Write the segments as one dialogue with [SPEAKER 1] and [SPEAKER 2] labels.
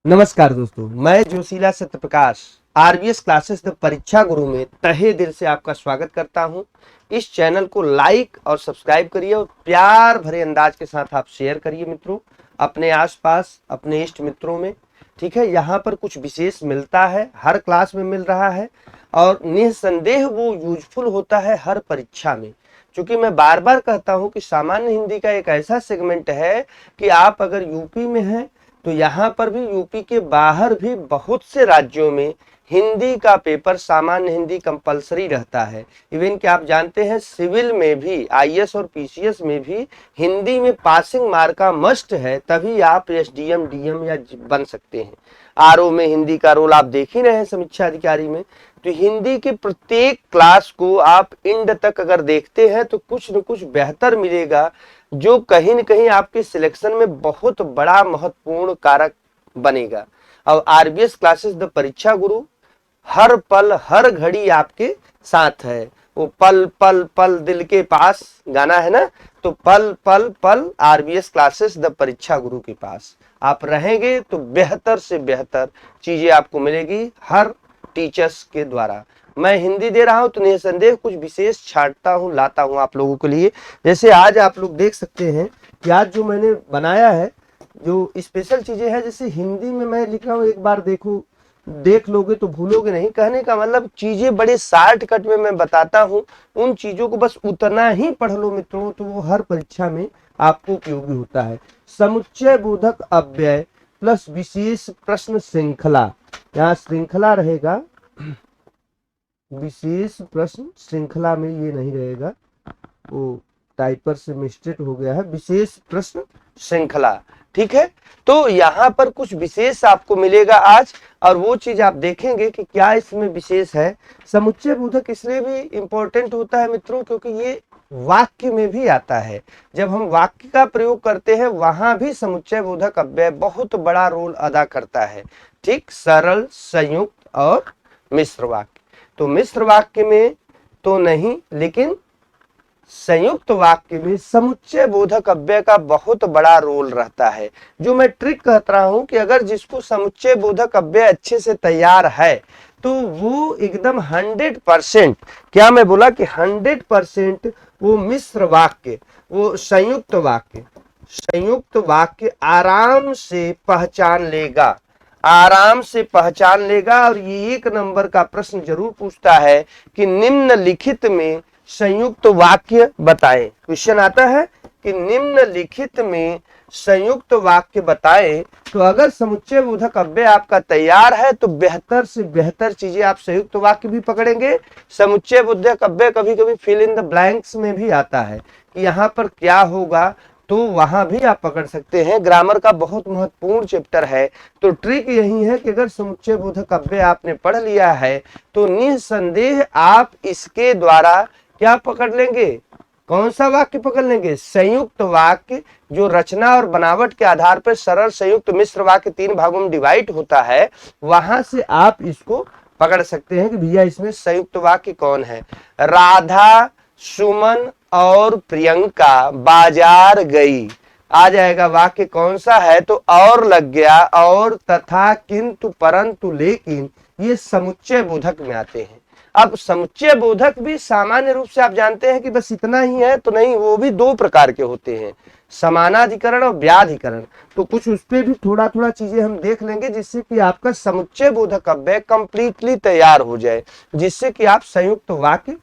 [SPEAKER 1] नमस्कार दोस्तों, मैं जोशीला सत्यप्रकाश आरबीएस क्लासेस द परीक्षा गुरु में तहे दिल से आपका स्वागत करता हूं। इस चैनल को लाइक और सब्सक्राइब करिए और प्यार भरे अंदाज के साथ आप शेयर करिए मित्रों, अपने आसपास अपने इष्ट मित्रों में। ठीक है, यहाँ पर कुछ विशेष मिलता है, हर क्लास में मिल रहा है और निसंदेह वो यूजफुल होता है हर परीक्षा में। क्योंकि मैं बार बार कहता हूं कि सामान्य हिंदी का एक ऐसा सेगमेंट है कि आप अगर यूपी में हैं तो यहाँ पर भी यूपी के बाहर भी बहुत से राज्यों में हिंदी का पेपर सामान्य हिंदी कंपलसरी रहता है। इवन कि आप जानते हैं सिविल में भी, आईएएस और पीसीएस में भी हिंदी में पासिंग मार्क का मस्ट है, तभी आप एसडीएम डीएम या बन सकते हैं। आरओ में हिंदी का रोल आप देख ही रहे हैं, समीक्षा अधिकारी में। तो हिंदी के प्रत्येक क्लास को आप इंड तक अगर देखते हैं तो कुछ न कुछ बेहतर मिलेगा, जो कहीं न कहीं आपके सिलेक्शन में बहुत बड़ा महत्वपूर्ण कारक बनेगा। अब आरबीएस क्लासेस द परीक्षा गुरु हर पल हर घड़ी आपके साथ है। वो पल पल पल दिल के पास गाना है ना, तो पल पल पल आरबीएस क्लासेस द परीक्षा गुरु के पास आप रहेंगे तो बेहतर से बेहतर चीजें आपको मिलेगी हर टीचर्स के द्वारा। मैं हिंदी दे रहा हूं तो निसंदेह कुछ विशेष छांटता हूं, लाता हूं आप लोगों के लिए। जैसे आज आप लोग देख सकते हैं कि आज जो मैंने बनाया है, जो स्पेशल चीजें हैं, जैसे हिंदी में मैं लिख रहा हूं, एक बार देखो, देख लोगे तो भूलोगे नहीं। कहने का मतलब चीजें बड़े शॉर्टकट में मैं बताता हूं, उन चीजों को बस उतना ही पढ़ लो मित्रों, तो वो हर परीक्षा में आपको उपयोगी होता है। समुच्चय बोधक अव्यय प्लस विशेष प्रश्न श्रृंखला, यहाँ श्रृंखला रहेगा, विशेष प्रश्न श्रृंखला में ये नहीं रहेगा, वो टाइपर से मिस्टेक हो गया है, विशेष प्रश्न श्रृंखला। ठीक है, तो यहाँ पर कुछ विशेष आपको मिलेगा आज, और वो चीज आप देखेंगे कि क्या इसमें विशेष है। समुच्चय बोधक इसलिए भी इंपॉर्टेंट होता है मित्रों क्योंकि ये वाक्य में भी आता है। जब हम वाक्य का प्रयोग करते हैं वहां भी समुच्चय बोधक अव्यय बहुत बड़ा रोल अदा करता है। ठीक, सरल, संयुक्त और मिश्र वाक्य। तो मिश्र वाक्य में तो नहीं, लेकिन संयुक्त वाक्य में समुच्चय बोधक अव्यय का बहुत बड़ा रोल रहता है। जो मैं ट्रिक कहता रहा हूं कि अगर जिसको समुच्चय बोधक अव्यय अच्छे से तैयार है तो वो एकदम 100%, क्या मैं बोला कि 100% वो मिश्र वाक्य, वो संयुक्त वाक्य आराम से पहचान लेगा, आराम से पहचान लेगा। और ये 1 नंबर का प्रश्न जरूर पूछता है कि निम्नलिखित में संयुक्त वाक्य बताएं। क्वेश्चन आता है कि निम्नलिखित में संयुक्त वाक्य बताएं। तो अगर समुच्चय बोधक अव्यय आपका तैयार है तो बेहतर से बेहतर चीजें आप संयुक्त वाक्य भी पकड़ेंगे। समुच्चय बोधक अव्यय कभी कभी फिल इन द ब्लैंक्स में भी आता है कि यहाँ पर क्या होगा, तो वहां भी आप पकड़ सकते हैं। ग्रामर का बहुत महत्वपूर्ण चैप्टर है। तो ट्रिक यही है कि अगर समुच्चय बोधक अव्यय आपने पढ़ लिया है तो निसंदेह आप इसके द्वारा क्या पकड़ लेंगे, कौन सा वाक्य पकड़ लेंगे, संयुक्त वाक्य। जो रचना और बनावट के आधार पर सरल, संयुक्त, मिश्र वाक्य 3 भागों में डिवाइड होता है, वहां से आप इसको पकड़ सकते हैं कि भैया इसमें संयुक्त वाक्य कौन है। राधा, सुमन और प्रियंका बाजार गई, आ जाएगा वाक्य कौन सा है, तो और लग गया, और, तथा, किंतु, परंतु, लेकिन, ये समुच्चय बोधक में आते हैं। अब समुच्चय बोधक भी सामान्य रूप से आप जानते हैं कि बस इतना ही है, तो नहीं, वो भी 2 प्रकार के होते हैं, समानाधिकरण और व्याधिकरण। तो कुछ उस पर भी थोड़ा थोड़ा चीजें हम देख लेंगे, जिससे कि आपका समुच्चय बोधक अव्यय कंप्लीटली तैयार हो जाए, जिससे कि आप संयुक्त वाक्य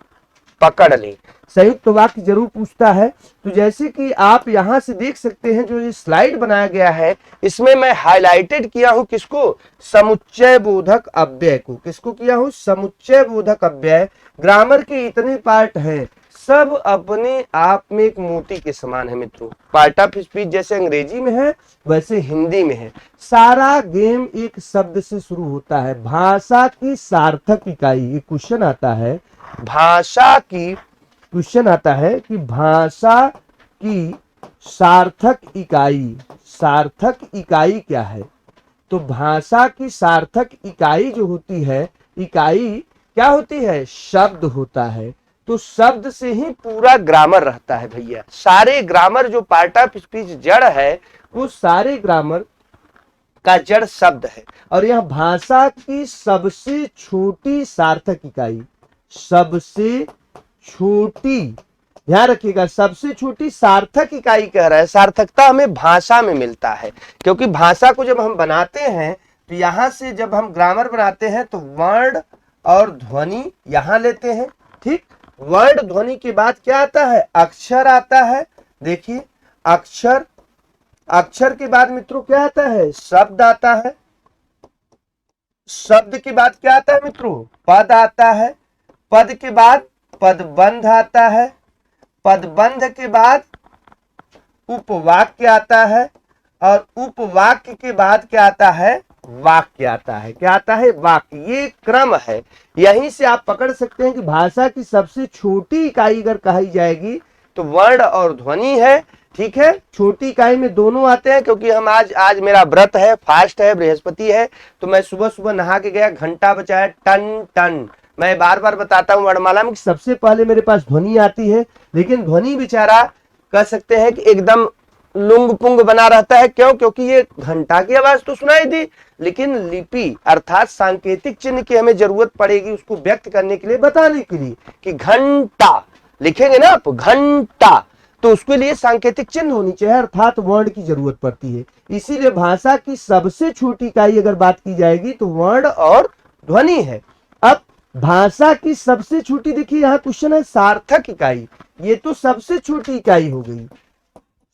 [SPEAKER 1] पकड़ लें। संयुक्त वाक्य जरूर पूछता है। तो जैसे कि आप यहां से देख सकते हैं, जो ये स्लाइड बनाया गया है, इसमें मैं हाईलाइटेड किया हूं किसको, समुच्चय बोधक अव्यय को। किसको किया हूं, समुच्चय बोधक अव्यय। ग्रामर के इतने पार्ट हैं, सब अपने आप में एक मोती के समान है मित्रों। पार्ट ऑफ स्पीच जैसे अंग्रेजी में है वैसे हिंदी में है। सारा गेम एक शब्द से शुरू होता है, भाषा की सार्थक इकाई। ये क्वेश्चन आता है, भाषा की, क्वेश्चन आता है कि भाषा की सार्थक इकाई, सार्थक इकाई क्या है। तो भाषा की सार्थक इकाई जो होती है, इकाई क्या होती है, शब्द होता है। तो शब्द से ही पूरा ग्रामर रहता है भैया। सारे ग्रामर जो पार्ट ऑफ स्पीच जड़ है, वो सारे ग्रामर का जड़ शब्द है। और यह भाषा की सबसे छोटी सार्थक इकाई, सबसे छोटी, ध्यान रखिएगा, सबसे छोटी सार्थक इकाई कह रहा है। सार्थकता हमें भाषा में मिलता है, क्योंकि भाषा को जब हम बनाते हैं तो यहां से जब हम ग्रामर बनाते हैं तो वर्ण और ध्वनि यहां लेते हैं, ठीक। वर्ण ध्वनि के बाद क्या आता है, अक्षर आता है। देखिए अक्षर, अक्षर के बाद मित्रों क्या आता है, शब्द आता है। शब्द के बाद क्या आता है मित्रों, पद आता है। पद के बाद पदबंध आता है। पदबंध के बाद उपवाक्य आता है। और उपवाक्य के बाद क्या आता है, वाक्य आता है। क्या आता है, वाक्य। ये क्रम है। यहीं से आप पकड़ सकते हैं कि भाषा की सबसे छोटी इकाई अगर कही जाएगी तो वर्ण और ध्वनि है, ठीक है। छोटी इकाई में दोनों आते हैं, क्योंकि हम आज मेरा व्रत है, फास्ट है, बृहस्पति है, तो मैं सुबह सुबह नहा के गया, घंटा बजाया, टन टन। मैं बार बार बताता हूँ वर्णमाला में, सबसे पहले मेरे पास ध्वनि आती है, लेकिन ध्वनि बेचारा कह सकते हैं कि एकदम लुंग पुंग बना रहता है। क्यों, क्योंकि ये घंटा की आवाज तो सुनाई दी, लेकिन लिपि अर्थात सांकेतिक चिन्ह की हमें जरूरत पड़ेगी उसको व्यक्त करने के लिए, बताने के लिए कि घंटा लिखेंगे ना आप, घंटा, तो उसके लिए सांकेतिक चिन्ह होनी चाहिए, अर्थात वर्ण की जरूरत पड़ती है। इसीलिए भाषा की सबसे छोटी इकाई अगर बात की जाएगी तो वर्ण और ध्वनि है। अब भाषा की सबसे छोटी, देखिए यहाँ क्वेश्चन है सार्थक इकाई, ये तो सबसे छोटी इकाई हो गई,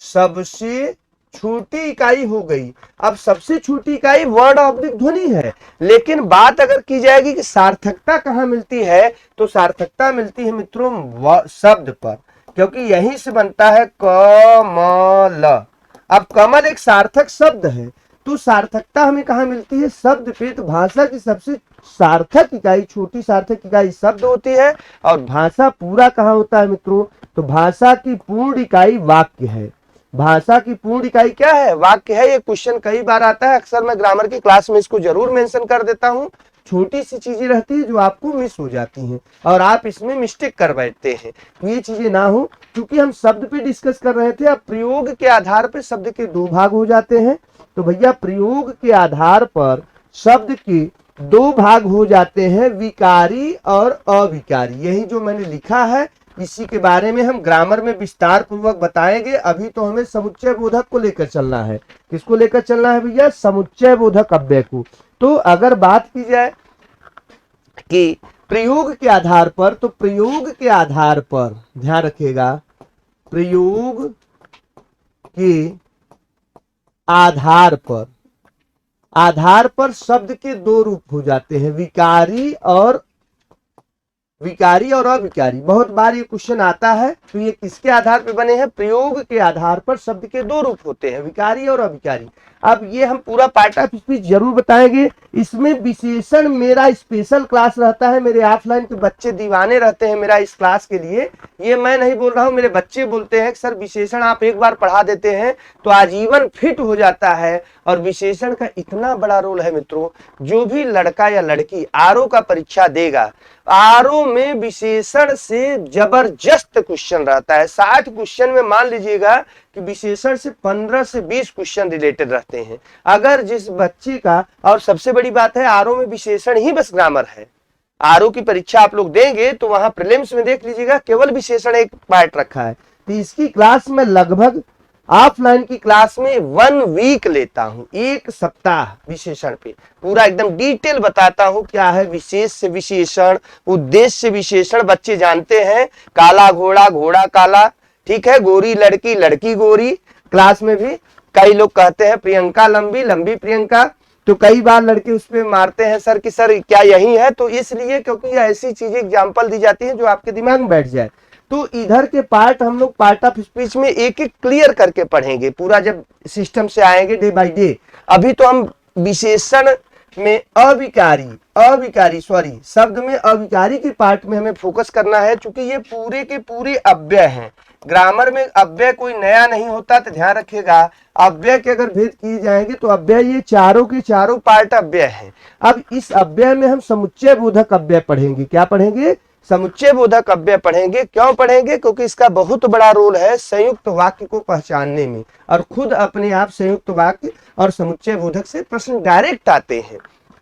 [SPEAKER 1] सबसे छोटी इकाई हो गई। अब सबसे छोटी इकाई वर्ण ऑब्लिक ध्वनि है, लेकिन बात अगर की जाएगी कि सार्थकता कहाँ मिलती है, तो सार्थकता मिलती है मित्रों शब्द पर, क्योंकि यहीं से बनता है कमल। अब कमल एक सार्थक शब्द है, तो सार्थकता हमें कहाँ मिलती है, शब्द पे। तो भाषा की सबसे सार्थक इकाई, छोटी सार्थक इकाई शब्द होती है। और भाषा पूरा कहाँ होता है मित्रों, तो भाषा की पूर्ण इकाई वाक्य है। भाषा की पूर्ण इकाई क्या है, वाक्य है। ये क्वेश्चन कई बार आता है, अक्सर मैं ग्रामर की क्लास में इसको जरूर मेंशन कर देता हूँ। छोटी सी चीजें रहती है जो आपको मिस हो जाती हैं और आप इसमें मिस्टेक कर बैठते हैं, तो ये चीजें ना हो। क्योंकि हम शब्द पे डिस्कस कर रहे थे, अब प्रयोग के आधार पर शब्द के दो भाग हो जाते हैं। तो भैया प्रयोग के आधार पर शब्द के दो भाग हो जाते हैं, विकारी और अविकारी। यही जो मैंने लिखा है, इसी के बारे में हम ग्रामर में विस्तार पूर्वक बताएंगे। अभी तो हमें समुच्चय बोधक को लेकर चलना है। किसको लेकर चलना है भैया, समुच्चय बोधक अव्यय को। तो अगर बात की जाए कि प्रयोग के आधार पर, तो प्रयोग के आधार पर ध्यान रखिएगा, प्रयोग के आधार पर शब्द के दो रूप हो जाते हैं, विकारी और अविकारी। बहुत बार ये क्वेश्चन आता है, तो ये किसके आधार पर बने हैं, प्रयोग के आधार पर शब्द के दो रूप होते हैं, विकारी और अविकारी। अब ये हम पूरा पार्ट ऑफ स्पीच जरूर बताएंगे। इसमें विशेषण मेरा स्पेशल क्लास रहता है, मेरे ऑफलाइन के बच्चे दीवाने रहते हैं मेरा इस क्लास के लिए। ये मैं नहीं बोल रहा हूँ, मेरे बच्चे बोलते हैं सर विशेषण आप एक बार पढ़ा देते हैं तो आजीवन फिट हो जाता है। और विशेषण का इतना बड़ा रोल है मित्रों, जो भी लड़का या लड़की आरओ का परीक्षा देगा, आरओ में विशेषण से जबरदस्त क्वेश्चन रहता है। 60 क्वेश्चन में मान लीजिएगा कि विशेषण से 15 से 20 क्वेश्चन रिलेटेड रहते हैं। अगर जिस बच्चे का, और सबसे बड़ी बात है आरओ में विशेषण ही बस ग्रामर है। आरओ की परीक्षा आप लोग देंगे तो वहां प्रीलिम्स में देख लीजिएगा केवल विशेषण एक पार्ट रखा है। तो इसकी क्लास में लगभग ऑफलाइन की क्लास में 1 वीक लेता हूं, एक सप्ताह विशेषण पे पूरा एकदम डिटेल बताता हूं क्या है विशेष से विशेषण, उद्देश्य से विशेषण। बच्चे जानते हैं, काला घोड़ा, घोड़ा काला, ठीक है, गोरी लड़की, लड़की गोरी। क्लास में भी कई लोग कहते हैं प्रियंका लंबी, लंबी प्रियंका, तो कई बार लड़के उस पर मारते हैं सर कि सर क्या यही है, तो इसलिए क्योंकि ऐसी चीजें एग्जाम्पल दी जाती है जो आपके दिमाग में बैठ जाए। तो इधर के पार्ट हम लोग पार्ट ऑफ स्पीच में एक एक क्लियर करके पढ़ेंगे पूरा, जब सिस्टम से आएंगे डे बाय डे। अभी तो हम विशेषण में अविकारी शब्द में अविकारी के पार्ट में हमें फोकस करना है, क्योंकि ये पूरे के पूरे अव्यय हैं। ग्रामर में अव्यय कोई नया नहीं होता, तो ध्यान रखिएगा। अव्यय के अगर भेद किए जाएंगे तो अव्यय ये चारों के चारों पार्ट अव्यय हैं। अब इस अव्यय में हम समुच्चय बोधक अव्यय पढ़ेंगे। क्या पढ़ेंगे, समुच्चय बोधक अव्यय पढ़ेंगे। क्यों पढ़ेंगे? क्योंकि इसका बहुत बड़ा रोल है संयुक्त वाक्य को पहचानने में, और खुद अपने आप संयुक्त वाक्य और समुच्चय बोधक से प्रश्न डायरेक्ट आते हैं,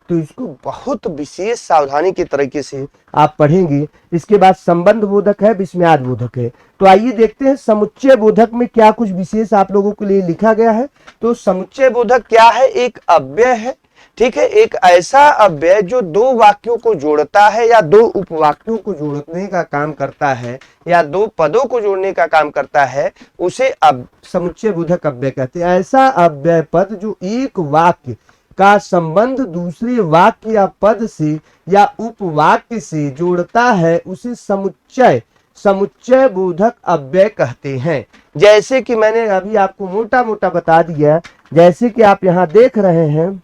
[SPEAKER 1] तो इसको बहुत विशेष सावधानी के तरीके से आप पढ़ेंगे। इसके बाद संबंध बोधक है, विस्मयाद बोधक है। तो आइए देखते हैं समुच्चय बोधक में क्या कुछ विशेष आप लोगों के लिए लिखा गया है। तो समुच्चय बोधक क्या है? एक अव्यय है, ठीक है, एक ऐसा अव्यय जो दो वाक्यों को जोड़ता है या दो उपवाक्यों को जोड़ने का काम करता है या दो पदों को जोड़ने का काम करता है, उसे समुच्चय बोधक अव्यय कहते हैं। ऐसा अव्यय पद जो एक वाक्य का संबंध दूसरे वाक्य या पद से या उपवाक्य से जोड़ता है, उसे समुच्चय बोधक अव्यय कहते हैं। जैसे कि मैंने अभी आपको मोटा मोटा बता दिया, जैसे कि आप यहाँ देख रहे हैं,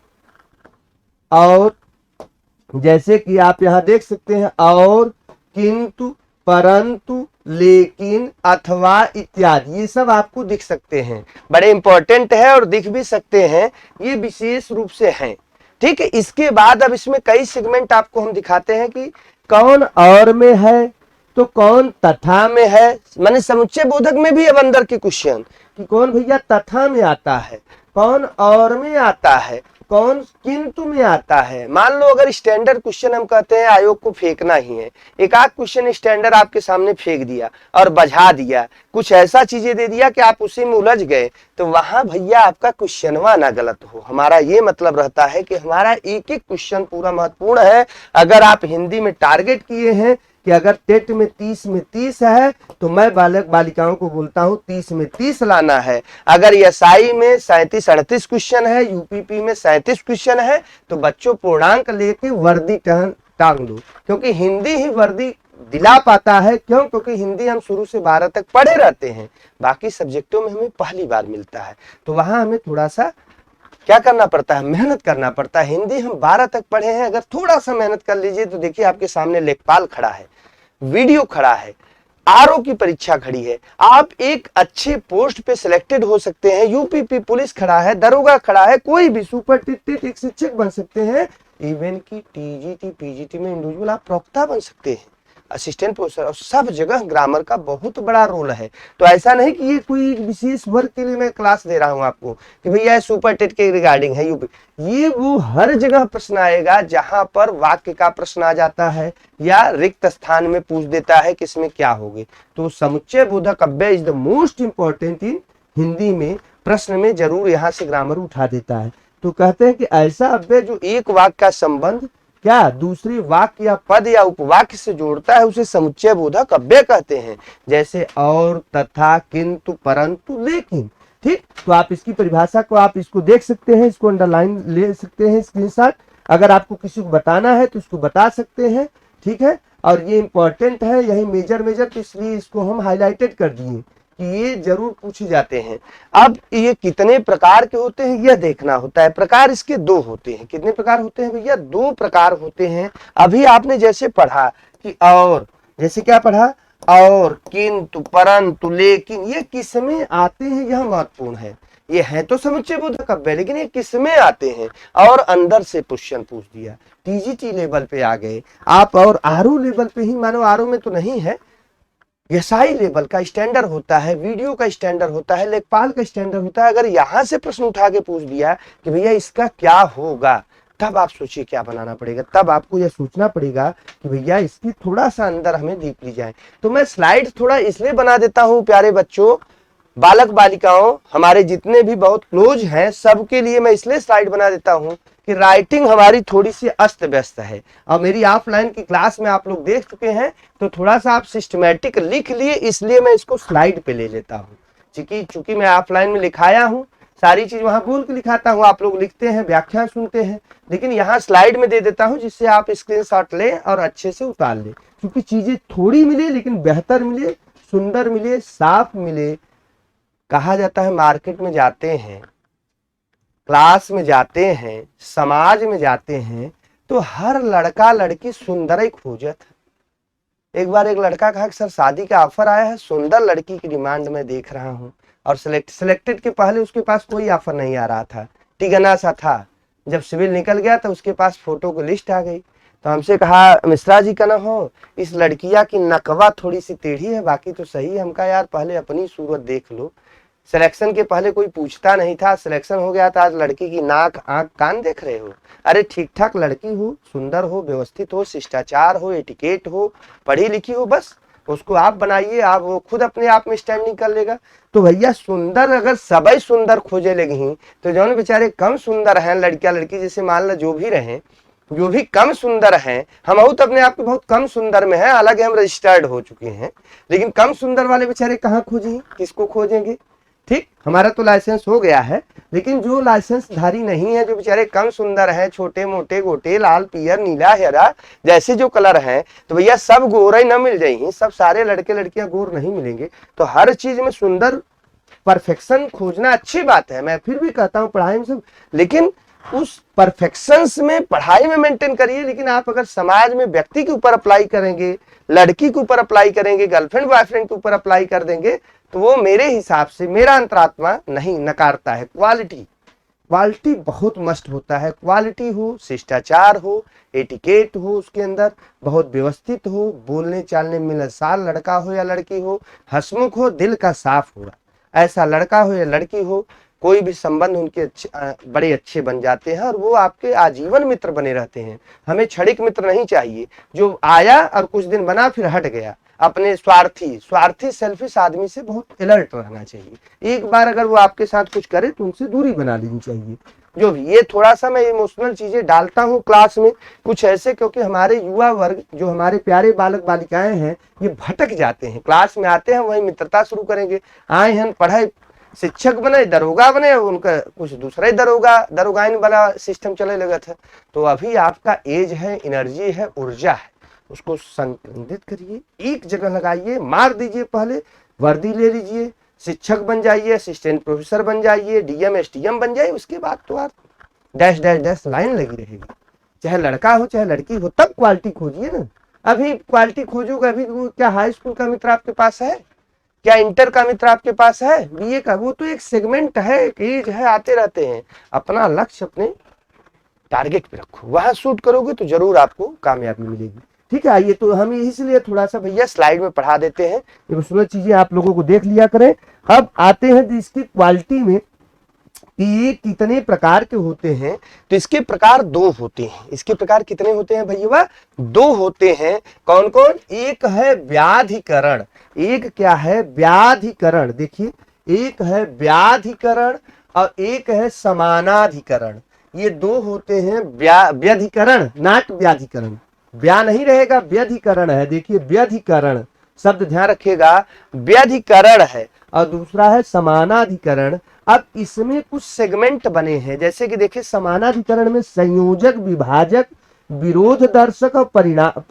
[SPEAKER 1] और जैसे कि आप यहाँ देख सकते हैं, और, किंतु, परंतु, लेकिन, अथवा इत्यादि, ये सब आपको दिख सकते हैं। बड़े इंपॉर्टेंट है और दिख भी सकते हैं, ये विशेष रूप से हैं, ठीक है। इसके बाद अब इसमें कई सेगमेंट आपको हम दिखाते हैं कि कौन और में है तो कौन तथा में है। माने समुच्चय बोधक में भी अब अंदर के क्वेश्चन कि कौन भैया तथा में आता है, कौन और में आता है, कौन किंतु में आता है। मान लो अगर स्टैंडर्ड क्वेश्चन हम कहते हैं आयोग को फेंकना ही है, एक आध क्वेश्चन स्टैंडर्ड आपके सामने फेंक दिया और बजा दिया, कुछ ऐसा चीजें दे दिया कि आप उसी में उलझ गए, तो वहां भैया आपका क्वेश्चनवा ना गलत हो। हमारा ये मतलब रहता है कि हमारा एक एक क्वेश्चन पूरा महत्वपूर्ण है। अगर आप हिंदी में टारगेट किए हैं कि अगर टेट में 30 में 30 है, तो मैं बालक बालिकाओं को बोलता हूं 30 में 30 लाना है। अगर एसआई में 37-38 क्वेश्चन है, यूपीपी में 37 क्वेश्चन है, तो बच्चों पूर्णांक लेके वर्दी टांग दो, क्योंकि हिंदी ही वर्दी दिला पाता है। क्यों? क्योंकि हिंदी हम शुरू से 12 तक पढ़े रहते हैं, बाकी सब्जेक्टों में हमें पहली बार मिलता है, तो वहां हमें थोड़ा सा क्या करना पड़ता है, मेहनत करना पड़ता है। हिंदी हम 12 तक पढ़े हैं, अगर थोड़ा सा मेहनत कर लीजिए तो देखिए आपके सामने लेखपाल खड़ा है, वीडियो खड़ा है, आरओ की परीक्षा खड़ी है, आप एक अच्छे पोस्ट पे सिलेक्टेड हो सकते हैं, यूपीपी पुलिस खड़ा है, दरोगा खड़ा है, कोई भी सुपर टिट एक शिक्षक बन सकते हैं, इवन की टीजीटी पीजीटी में इंडिविजुअल आप प्रवक्ता बन सकते हैं, असिस्टेंट प्रोफेसर, और सब जगह ग्रामर का बहुत बड़ा रोल है। तो ऐसा नहीं कि ये कोई विशेष वर्ग के लिए मैं क्लास दे रहा हूं आपको कि भैया सुपर टेट के रिगार्डिंग है यूपी, ये वो हर जगह प्रश्न आएगा जहां पर वाक्य का प्रश्न आ जाता है या रिक्त स्थान में पूछ देता है कि इसमें क्या होगे। तो समुच्चय बोधक अव्यय is the most important in Hindi में, प्रश्न में जरूर यहाँ से ग्रामर उठा देता है। तो कहते हैं कि ऐसा अव्यय जो एक वाक्य का संबंध क्या दूसरी वाक्य या पद या उपवाक्य से जोड़ता है, उसे समुच्चय बोधक अव्यय कहते हैं। जैसे और, तथा, किंतु, परंतु, लेकिन, ठीक। तो आप इसकी परिभाषा को आप इसको देख सकते हैं, इसको अंडरलाइन ले सकते हैं स्क्रीनशॉट, अगर आपको किसी को बताना है तो इसको बता सकते हैं, ठीक है। और ये इंपॉर्टेंट है, यही मेजर तो इसलिए इसको हम हाईलाइटेड कर दिए कि ये जरूर पूछे जाते हैं। अब ये कितने प्रकार के होते हैं यह देखना होता है। प्रकार इसके दो होते हैं। कितने प्रकार होते हैं भैया? दो प्रकार होते हैं। अभी आपने जैसे पढ़ा कि और, जैसे क्या पढ़ा, और, किंतु, परंतु, लेकिन, ये किसमें आते हैं यह महत्वपूर्ण है। ये है तो समुच्चय बोधक अव्यय, लेकिन ये किसमें आते हैं, और अंदर से क्वेश्चन पूछ दिया, टीजीटी लेवल पे आ गए आप, और आरओ लेवल पे ही, मानो आरओ में तो नहीं है, एसआई लेवल का स्टैंडर्ड होता है, वीडियो का स्टैंडर्ड होता है, लेखपाल का स्टैंडर्ड होता है। अगर यहां से प्रश्न उठा के पूछ दिया कि भैया इसका क्या होगा, तब आप सोचिए क्या बनाना पड़ेगा। तब आपको यह सोचना पड़ेगा कि भैया इसकी थोड़ा सा अंदर हमें डीपली जाए। तो मैं स्लाइड थोड़ा इसलिए बना देता हूं प्यारे बच्चों, बालक बालिकाओं, हमारे जितने भी बहुत क्लोज हैं सबके लिए मैं इसलिए स्लाइड बना देता हूं कि राइटिंग हमारी थोड़ी सी अस्त व्यस्त है, और मेरी ऑफलाइन की क्लास में आप लोग देख चुके हैं, तो थोड़ा सा आप सिस्टमैटिक लिख लिए, इसलिए मैं इसको स्लाइड पे ले लेता हूँ। चूंकि मैं ऑफलाइन में लिखाया हूँ, सारी चीज वहां बोल के लिखाता हूँ, आप लोग लिखते हैं, व्याख्या सुनते हैं, लेकिन यहाँ स्लाइड में दे देता हूँ जिससे आप स्क्रीनशॉट लें और अच्छे से उतार लें, क्योंकि चीजें थोड़ी मिले लेकिन बेहतर मिले, सुंदर मिले, साफ मिले। कहा जाता है मार्केट में जाते हैं, क्लास में जाते हैं, समाज में जाते हैं, तो हर लड़का लड़की सुंदर ही खोजत। एक बार एक लड़का कहा कि सर शादी का ऑफर आया है, सुंदर लड़की की डिमांड में देख रहा हूँ, और सिलेक्टेड के पहले उसके पास कोई ऑफर नहीं आ रहा था, टिगना सा था। जब सिविल निकल गया तो उसके पास फोटो की लिस्ट आ गई, तो हमसे कहा मिश्रा जी का ना हो, इस लड़किया की नकवा थोड़ी सी टेढ़ी है, बाकी तो सही है। हम कहा यार पहले अपनी सूरत देख लो। सिलेक्शन के पहले कोई पूछता नहीं था, सिलेक्शन हो गया था, आज लड़की की नाक आंख कान देख रहे हो। अरे ठीक ठाक लड़की हो, सुंदर हो, व्यवस्थित हो, शिष्टाचार हो, एटिकेट हो, पढ़ी लिखी हो, बस उसको आप बनाइए, आप वो खुद अपने आप में स्टैंडिंग कर लेगा। तो भैया सुंदर अगर सबई सुंदर खोजे लगी तो जो बेचारे कम सुंदर हैं, लड़कियां लड़की जैसे मान लो जो भी रहे, जो भी कम सुंदर हैं, हम तो अपने आप को बहुत कम सुंदर में है, हालांकि हम रजिस्टर्ड हो चुके हैं, लेकिन कम सुंदर वाले बेचारे कहाँ खोजेंगे, किसको खोजेंगे। ठीक, हमारा तो लाइसेंस हो गया है, लेकिन जो लाइसेंस धारी नहीं है, जो बेचारे कम सुंदर है, छोटे मोटे गोटे, लाल पियर नीला हरा जैसे जो कलर है, तो भैया सब गोरे न मिल जाएंगे, सब सारे लड़के लड़कियां गोर नहीं मिलेंगे। तो हर चीज में सुंदर परफेक्शन खोजना अच्छी बात है, मैं फिर भी कहता हूँ पढ़ाई में सब, लेकिन उस परफेक्शंस में पढ़ाई में मेंटेन करिए। लेकिन आप अगर समाज में व्यक्ति के ऊपर अप्लाई करेंगे, लड़की के ऊपर अप्लाई करेंगे, गर्लफ्रेंड बॉयफ्रेंड के ऊपर अप्लाई कर देंगे, तो वो मेरे हिसाब से मेरा अंतरात्मा नहीं नकारता है। क्वालिटी क्वालिटी बहुत मस्ट होता है, क्वालिटी हो, शिष्टाचार हो, एटिकेट हो, उसके अंदर बहुत व्यवस्थित हो, बोलने चालने में मिलनसार लड़का हो या लड़की हो, हंसमुख हो, दिल का साफ हो, ऐसा लड़का हो या लड़की हो, कोई भी संबंध उनके बड़े अच्छे बन जाते हैं और वो आपके आजीवन मित्र बने रहते हैं। हमें क्षणिक मित्र नहीं चाहिए जो आया और कुछ दिन बना फिर हट गया। अपने स्वार्थी सेल्फिश आदमी से बहुत अलर्ट रहना चाहिए। एक बार अगर वो आपके साथ कुछ करे तो उनसे दूरी बना लेनी चाहिए। जो भी ये थोड़ा सा मैं इमोशनल चीजें डालता हूँ क्लास में कुछ ऐसे, क्योंकि हमारे युवा वर्ग जो हमारे प्यारे बालक बालिकाएं हैं ये भटक जाते हैं, क्लास में आते हैं वही मित्रता शुरू करेंगे, आए हैं पढ़ाई शिक्षक बने, दरोगा बने, उनका कुछ दूसरा ही दरोगाइन वाला सिस्टम चले लगा था। तो अभी आपका एज है, एनर्जी है, ऊर्जा है, उसको संकेंद्रित करिए, एक जगह लगाइए, मार दीजिए, पहले वर्दी ले लीजिए, शिक्षक बन जाइए, असिस्टेंट प्रोफेसर बन जाइए, डीएम एसडीएम बन जाइए, उसके बाद तो आप डैश डैश डैश लाइन लगी रहेगी। चाहे लड़का हो चाहे लड़की हो, तब क्वालिटी खोजिए ना। अभी क्वालिटी खोजोगे, अभी क्या हाई स्कूल का मित्र आपके पास है, क्या इंटर का मित्र आपके पास है, बीए का, वो तो एक सेगमेंट है, एक एज है, आते रहते हैं। अपना लक्ष्य अपने टारगेट पे रखो, वहां शूट करोगे तो जरूर आपको कामयाबी मिलेगी। ठीक है, आइए तो हम इसलिए थोड़ा सा भैया स्लाइड में पढ़ा देते हैं, ये चीजें आप लोगों को देख लिया करें। अब आते हैं इसकी क्वालिटी में कि ये कितने प्रकार के होते हैं। तो इसके प्रकार दो होते हैं। इसके प्रकार कितने होते हैं भैया? दो होते हैं। कौन कौन? एक है व्याधिकरण, एक क्या है? व्याधिकरण। देखिए, एक है व्याधिकरण और एक है समानाधिकरण। ये दो होते हैं। व्याधिकरण, नाट व्याधिकरण, व्या नहीं रहेगा, व्यधिकरण है। देखिए, व्यधिकरण शब्द ध्यान रखिएगा, व्यधिकरण है और दूसरा है समानाधिकरण। अब इसमें कुछ सेगमेंट बने हैं, जैसे कि देखिए समानाधिकरण में संयोजक, विभाजक, विरोध दर्शक और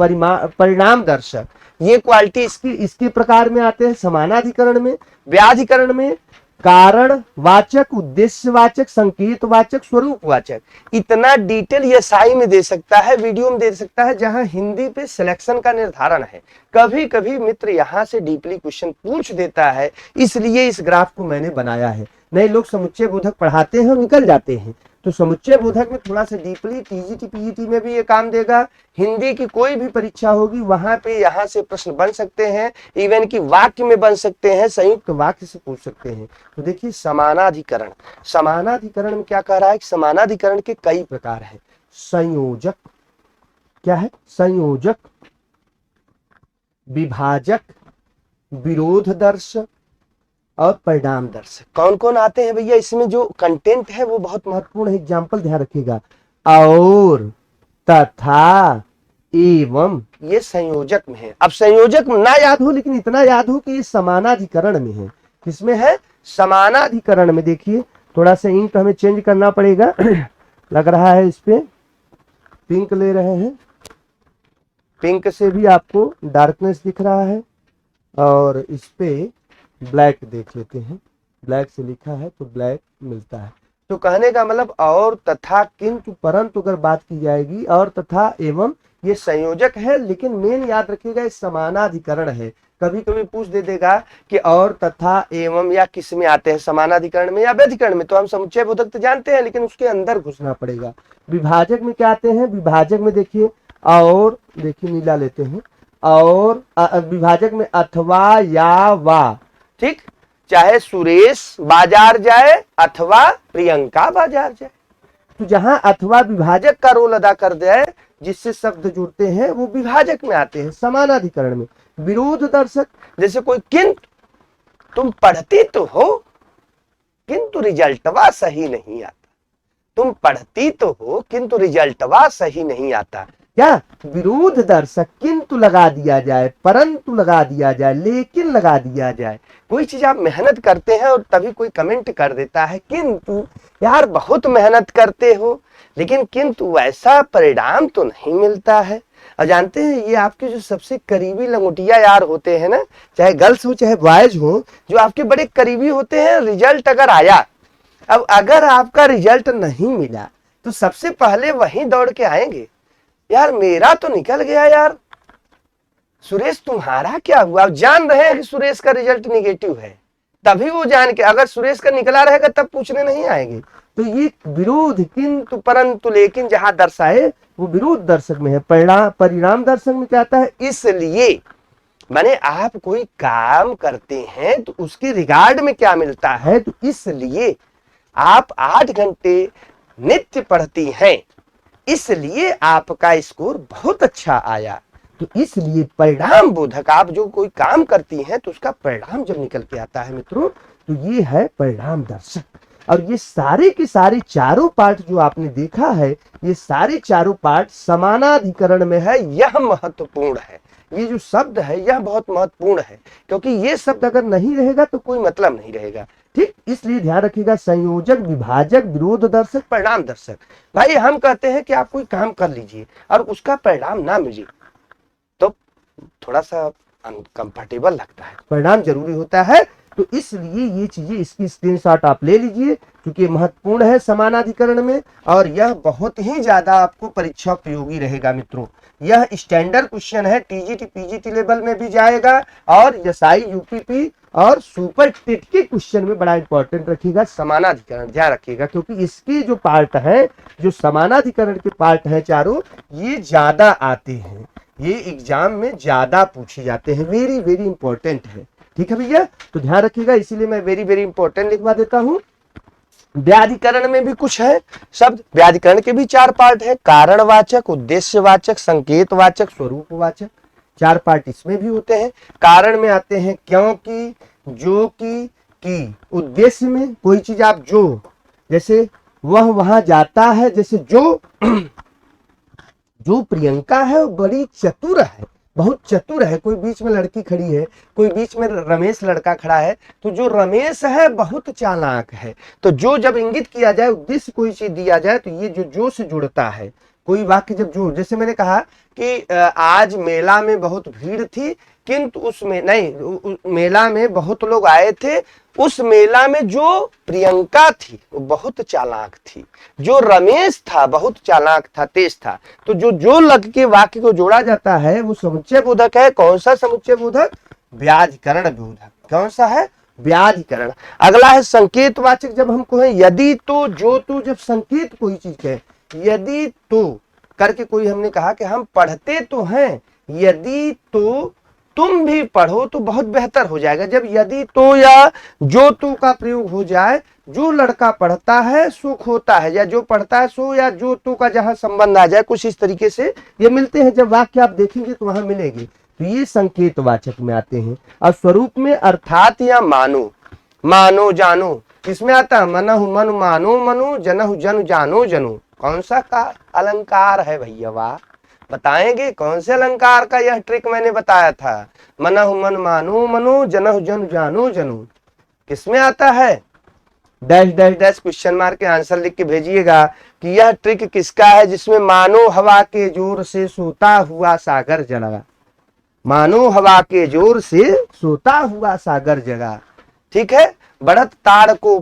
[SPEAKER 1] परिणाम दर्शक, ये क्वालिटी इसके प्रकार में आते हैं समानाधिकरण में। व्याधिकरण में कारण वाचक, उद्देश्य वाचक, संकेत वाचक, स्वरूप वाचक। इतना डिटेल ये साई में दे सकता है, वीडियो में दे सकता है, जहां हिंदी पे सिलेक्शन का निर्धारण है। कभी कभी मित्र यहां से डीपली क्वेश्चन पूछ देता है, इसलिए इस ग्राफ को मैंने बनाया है। नए लोग समुच्चय बोधक पढ़ाते हैं और निकल जाते हैं, तो समुच्चय बोधक में थोड़ा सा डीपली टीजीटी पीजीटी में भी ये काम देगा। हिंदी की कोई भी परीक्षा होगी वहां पे यहाँ से प्रश्न बन सकते हैं, इवन की वाक्य में बन सकते हैं, संयुक्त वाक्य से पूछ सकते हैं। तो देखिए समानाधिकरण, समानाधिकरण में क्या कह रहा है कि समानाधिकरण के कई प्रकार है। संयोजक, क्या है? संयोजक, विभाजक, विरोध दर्शक और परिणाम दर्शक। कौन कौन आते हैं भैया? इसमें जो कंटेंट है वो बहुत महत्वपूर्ण है, एग्जाम्पल ध्यान रखिएगा। और, तथा, एवं, ये संयोजक में है। अब संयोजक ना याद हो, लेकिन इतना याद हो कि ये समानाधिकरण में है। किसमें है? समानाधिकरण में। देखिए, थोड़ा सा इंक हमें चेंज करना पड़ेगा लग रहा है इस पे पिंक ले रहे हैं, पिंक से भी आपको डार्कनेस दिख रहा है, और इस पे ब्लैक देख लेते हैं, ब्लैक से लिखा है तो ब्लैक मिलता है। तो कहने का मतलब और, तथा, किंतु, परंतु अगर बात की जाएगी, और, तथा, एवं, ये संयोजक है, लेकिन मेन याद रखिएगा ये समानाधिकरण है। कभी कभी पूछ दे देगा कि और, तथा, एवं या किस में आते हैं, समानाधिकरण में या व्यधिकरण में। तो हम समुच्चय बोधक तो जानते हैं, लेकिन उसके अंदर घुसना पड़ेगा। विभाजक में क्या आते हैं? विभाजक में देखिए और देखिए नीला लेते हैं, और विभाजक में अथवा या वा, ठीक, चाहे सुरेश बाजार जाए अथवा प्रियंका बाजार जाए। तो जहां अथवा विभाजक का रोल अदा कर दे, जिससे शब्द जुड़ते हैं वो विभाजक में आते हैं। समानाधिकरण में विरोध दर्शक, जैसे कोई किंतु, तुम पढ़ती तो हो किंतु रिजल्टवा सही नहीं आता, तुम पढ़ती तो हो किंतु रिजल्टवा सही नहीं आता। क्या विरोध दर्शक किंतु लगा दिया जाए, परंतु लगा दिया जाए, लेकिन लगा दिया जाए। कोई चीज आप मेहनत करते हैं और तभी कोई कमेंट कर देता है किंतु यार बहुत मेहनत करते हो लेकिन किंतु वैसा परिणाम तो नहीं मिलता है। और जानते हैं ये आपके जो सबसे करीबी लंगोटिया यार होते हैं ना, चाहे गर्ल्स हो चाहे बॉयज हो, जो आपके बड़े करीबी होते हैं, रिजल्ट अगर आया, अब अगर आपका रिजल्ट नहीं मिला तो सबसे पहले वहीं दौड़ के आएंगे, यार मेरा तो निकल गया यार, सुरेश तुम्हारा क्या हुआ। अब जान रहे हैं कि सुरेश का रिजल्ट निगेटिव है, तभी वो जान के, अगर सुरेश का निकला रहेगा तब पूछने नहीं आएंगे। तो ये विरोध किंतु परंतु लेकिन जहां दर्शाए वो विरोध दर्शक में है। परिणाम दर्शक में क्या आता है, इसलिए। माने आप कोई काम करते हैं तो उसके रिगार्ड में क्या मिलता है, तो इसलिए आप 8 घंटे नित्य पढ़ती हैं, इसलिए आपका स्कोर बहुत अच्छा आया। तो इसलिए परिणाम बोधक, आप जो कोई काम करती हैं तो उसका परिणाम जब निकल के आता है मित्रों, तो ये है परिणाम दर्शक। और ये सारे के सारे चारों पार्ट जो आपने देखा है, ये सारे चारों पार्ट समानाधिकरण में है। यह महत्वपूर्ण है, ये जो शब्द है यह बहुत महत्वपूर्ण है, क्योंकि ये शब्द अगर नहीं रहेगा तो कोई मतलब नहीं रहेगा। ठीक, इसलिए ध्यान रखिएगा, संयोजक, विभाजक, विरोध दर्शक, परिणाम दर्शक। भाई हम कहते हैं कि आप कोई काम कर लीजिए और उसका परिणाम ना मिले तो थोड़ा सा अनकंफर्टेबल लगता है, परिणाम जरूरी होता है। तो इसलिए ये चीजें, इसकी स्क्रीनशॉट आप ले लीजिए, क्योंकि महत्वपूर्ण है समानाधिकरण में, और यह बहुत ही ज्यादा आपको परीक्षा उपयोगी रहेगा मित्रों। यह स्टैंडर्ड क्वेश्चन है, टीजीटी पीजीटी लेवल में भी जाएगा, और एसआई यूपीपी और सुपर टेट के क्वेश्चन में बड़ा इंपॉर्टेंट रखिएगा समानाधिकरण, ध्यान रखिएगा, क्योंकि इसके जो पार्ट है, जो समानाधिकरण के पार्ट है चारों, ये ज्यादा आते हैं, ये एग्जाम में ज्यादा पूछे जाते हैं, वेरी वेरी इंपॉर्टेंट है। ठीक है भैया, तो ध्यान रखिएगा, इसीलिए मैं वेरी वेरी इंपॉर्टेंट लिखवा देता हूं। व्याधिकरण में भी कुछ है शब्द, व्याधिकरण के भी 4 पार्ट है, कारणवाचक, उद्देश्यवाचक, संकेतवाचक, स्वरूपवाचक, 4 पार्ट इसमें भी होते हैं। कारण में आते हैं क्योंकि, जो की। उद्देश्य में कोई चीज आप जो, जैसे वह वहां जाता है, जैसे जो प्रियंका है वो बड़ी चतुर है, बहुत चतुर है। कोई बीच में लड़की खड़ी है, कोई बीच में रमेश लड़का खड़ा है, तो जो रमेश है बहुत चालाक है। तो जो जब इंगित किया जाए, उद्देश्य कोई चीज दिया जाए, तो ये जो से जुड़ता है। कोई वाक्य जब जो, जैसे मैंने कहा कि आज मेला में बहुत भीड़ थी, किंतु उसमें नहीं, मेला में बहुत लोग आए थे, उस मेला में जो प्रियंका थी वो बहुत चालाक थी, जो रमेश था बहुत चालाक था, तेज था। तो जो लग के वाक्य को जोड़ा जाता है वो समुच्चय बोधक है। कौन सा समुच्चय बोधक? व्याधिकरण बोधक। कौन सा है? व्याधिकरण। अगला है संकेतवाचक। जब हम कहें यदि तो, जो तो, जब संकेत कोई चीज कहे, यदि तो करके कोई हमने कहा कि हम पढ़ते तो हैं, यदि तो तुम भी पढ़ो तो बहुत बेहतर हो जाएगा। जब यदि तो या जो तो का प्रयोग हो जाए, जो लड़का पढ़ता है सो खोता है, या जो पढ़ता है सो, या जो तो का जहां संबंध आ जाए, कुछ इस तरीके से ये मिलते हैं। जब वाक्य आप देखेंगे तो वहां मिलेंगे, तो ये संकेतवाचक में आते हैं। और स्वरूप में अर्थात या मानो, मानो जानो, किसमें आता है? मनहु मनु मानो मनु, जनहु जनु जानो जनु। कौन सा का अलंकार है भैया? वाह, बताएंगे कौन से अलंकार का यह ट्रिक मैंने बताया था? मनहु मन मानो मनो, जनहु जनु जानो जनु। किसमें आता है? Dash dash dash question mark के आंसर लिख के भेजिएगा कि यह ट्रिक किसका है, जिसमें मानो हवा के जोर से सोता हुआ सागर जगा। मानो हवा के जोर से सोता हुआ सागर जगा। ठीक है। बढ़त ताड़ को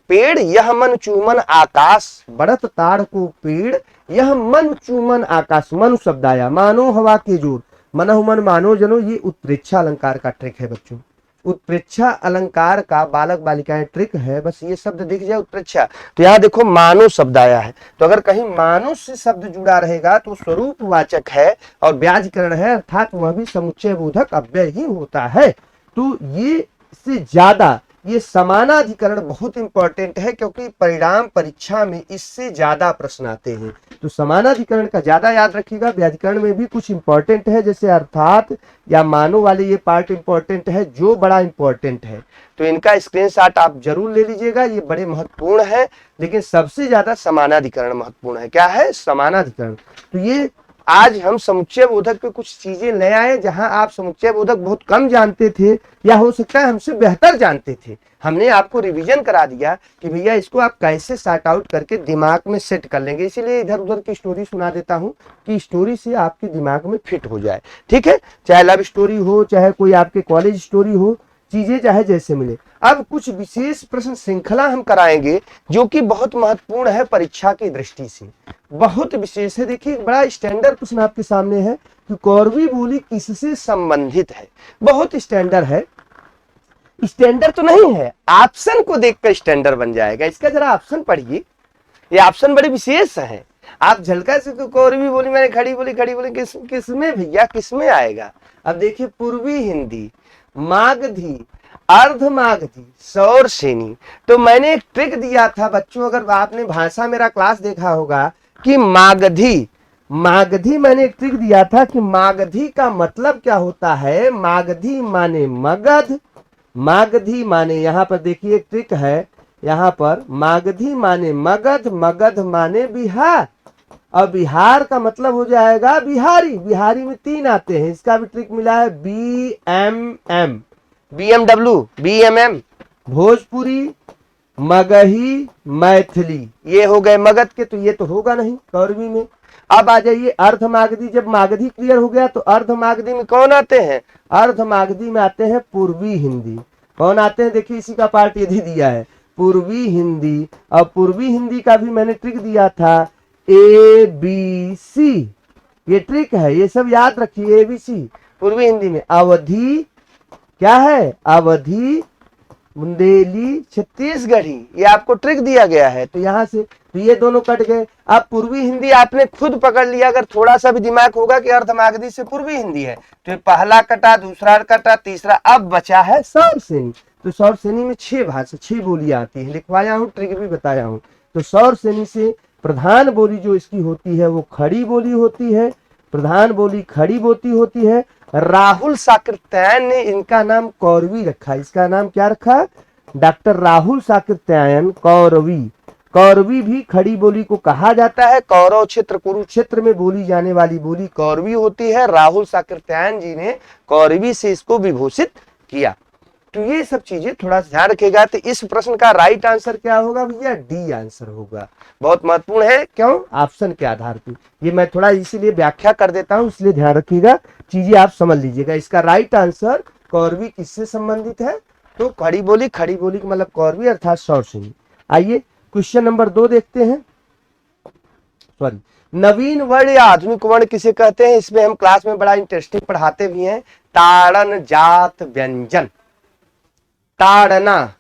[SPEAKER 1] पेड़, यह मन चूमन आकाश। बढ़त ताड़ को पेड़, यह मन चूमन आकाश। मनु शब्द आया, मानो हवा के जोर, मनहु मन मानो जनो। ये उत्प्रेक्षा अलंकार का ट्रिक है बच्चों। उत्प्रेक्षा अलंकार का बालक बालिकाएं ट्रिक है, बस ये शब्द दिख जाए उत्प्रेक्षा, तो यहाँ देखो मानो शब्द आया है, तो अगर कहीं मानो से शब्द जुड़ा रहेगा तो स्वरूपवाचक है और व्याजकरण है, अर्थात वह भी समुच्चय बोधक अव्यय ही होता है। तो ये से ज्यादा ये समानाधिकरण बहुत इंपॉर्टेंट है, क्योंकि परिणाम परीक्षा में इससे ज्यादा प्रश्न आते हैं। तो समानाधिकरण का ज्यादा याद रखिएगा। व्याधिकरण में भी कुछ इंपॉर्टेंट है, जैसे अर्थात या मानो वाले ये पार्ट इंपॉर्टेंट है, जो बड़ा इंपॉर्टेंट है, तो इनका स्क्रीनशॉट आप जरूर ले लीजिएगा, ये बड़े महत्वपूर्ण है। लेकिन सबसे ज्यादा समानाधिकरण महत्वपूर्ण है। क्या है? समानाधिकरण। तो ये आज हम समुच्चय बोधक पे कुछ चीजें ले आए, जहां आप समुच्चय बोधक बहुत कम जानते थे, या हो सकता है हमसे बेहतर जानते थे। हमने आपको रिवीजन करा दिया कि भैया इसको आप कैसे सॉर्ट आउट करके दिमाग में सेट कर लेंगे। इसीलिए इधर उधर की स्टोरी सुना देता हूं कि स्टोरी से आपके दिमाग में फिट हो जाए। ठीक है, चाहे लव स्टोरी हो, चाहे कोई आपके कॉलेज स्टोरी हो, चीजें चाहे जैसे मिले। अब कुछ विशेष प्रश्न श्रृंखला हम कराएंगे जो कि बहुत महत्वपूर्ण है परीक्षा की दृष्टि से, बहुत विशेष है। देखिए, बड़ा स्टैंडर्ड प्रश्न आपके सामने है कि कौरवी बोली किससे संबंधित है। बहुत स्टैंडर्ड है। स्टैंडर्ड तो नहीं है, ऑप्शन को देखकर स्टैंडर्ड बन जाएगा। इसका जरा ऑप्शन पढ़िए, ये ऑप्शन बड़े विशेष है। आप झलका से तो कौरवी बोली मैंने खड़ी बोली किसमें भैया, किसमें आएगा? अब देखिए, पूर्वी हिंदी, मागधी, अर्धमागधी, सौरसेनी। तो मैंने एक ट्रिक दिया था बच्चों, अगर आपने भाषा मेरा क्लास देखा होगा, कि मागधी मैंने एक ट्रिक दिया था कि मागधी का मतलब क्या होता है। मागधी माने मगध, मागधी माने, यहां पर देखिए एक ट्रिक है, यहां पर मागधी माने मगध, मगध माने बिहार, और बिहार का मतलब हो जाएगा बिहारी। बिहारी में 3 आते हैं, इसका भी ट्रिक मिला है, BMM, BMW, BMM, Bhojpuri, Magahi, Maithili. ये हो गए मगध के, तो ये तो होगा नहीं कौरवी में। अब आ जाइए अर्धमागधी। जब मागधी क्लियर हो गया तो अर्धमागधी में कौन आते हैं? अर्धमागधी में आते हैं पूर्वी हिंदी। कौन आते हैं? देखिए, इसी का पार्ट यदि दिया है, पूर्वी हिंदी। और पूर्वी हिंदी का भी मैंने ट्रिक दिया था, ABC। ये ट्रिक है, ये सब याद रखिए। ABC पूर्वी हिंदी में। अवधी क्या है? अवधी, बुंदेली, छत्तीसगढ़ी, ये आपको ट्रिक दिया गया है। तो यहाँ से तो ये दोनों कट गए। अब पूर्वी हिंदी आपने खुद पकड़ लिया, अगर थोड़ा सा भी दिमाग होगा कि अर्धमागधी से पूर्वी हिंदी है, तो पहला कटा, दूसरा कटा, तीसरा, अब बचा है सौरसेनी। तो सौरसेनी में 6 भाषा, 6 बोलियां आती है, लिखवाया हूँ, ट्रिक भी बताया हूँ। तो सौरसेनी से प्रधान बोली जो इसकी होती है वो खड़ी बोली होती है, प्रधान बोली खड़ी बोली होती है। राहुल साकृत्यायन ने इनका नाम कौरवी रखा। इसका नाम क्या रखा? डॉक्टर राहुल साकृत्यायन कौरवी। कौरवी भी खड़ी बोली को कहा जाता है। कौरव क्षेत्र, कुरुक्षेत्र में बोली जाने वाली बोली कौरवी होती है। राहुल साकृत्यायन जी ने कौरवी से इसको विभूषित किया। तो ये सब चीजें थोड़ा ध्यान रखेगा। तो इस प्रश्न का राइट आंसर क्या होगा भैया? डी आंसर होगा। बहुत महत्वपूर्ण है। क्यों? ऑप्शन के आधार पर। ये मैं थोड़ा इसीलिए व्याख्या कर देता हूं, इसलिए ध्यान रखिएगा, चीजें आप समझ लीजिएगा। इसका राइट आंसर कौरवी किससे संबंधित है? तो खड़ी बोली का मतलब कौरवी अर्थात सौरसेनी। आइए क्वेश्चन नंबर 2 देखते हैं। सॉरी, नवीन वर्ण या आधुनिक वर्ण किसे कहते हैं? इसमें हम क्लास में बड़ा इंटरेस्टिंग पढ़ाते भी हैं। ताड़न जात व्यंजन। ताड़ना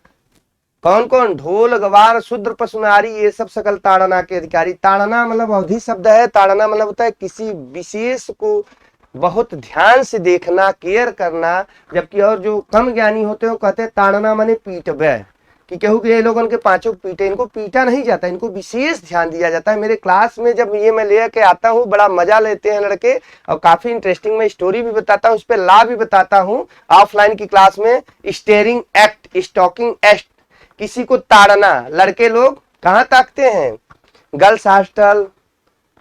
[SPEAKER 1] कौन कौन? ढोल, गवार, शूद्र, पशुनारी, ये सब सकल ताड़ना के अधिकारी। ताड़ना मतलब अवधि शब्द है। ताड़ना मतलब होता है किसी विशेष को बहुत ध्यान से देखना, केयर करना। जबकि और जो कम ज्ञानी होते हैं कहते हैं ताड़ना माने पीटबे, कि कहूँ कि ये लोगों के 5 पीटे। इनको पीटा नहीं जाता, इनको विशेष ध्यान दिया जाता है। मेरे क्लास में जब ये मैं लेके आता हूँ बड़ा मजा लेते हैं लड़के, और काफी इंटरेस्टिंग मैं स्टोरी भी बताता हूँ, उस पर ला भी बताता हूँ ऑफलाइन की क्लास में। स्टेयरिंग एक्ट, स्टॉकिंग एक्ट, किसी को ताड़ना। लड़के लोग कहाँ ताकते हैं? गर्ल्स हॉस्टल,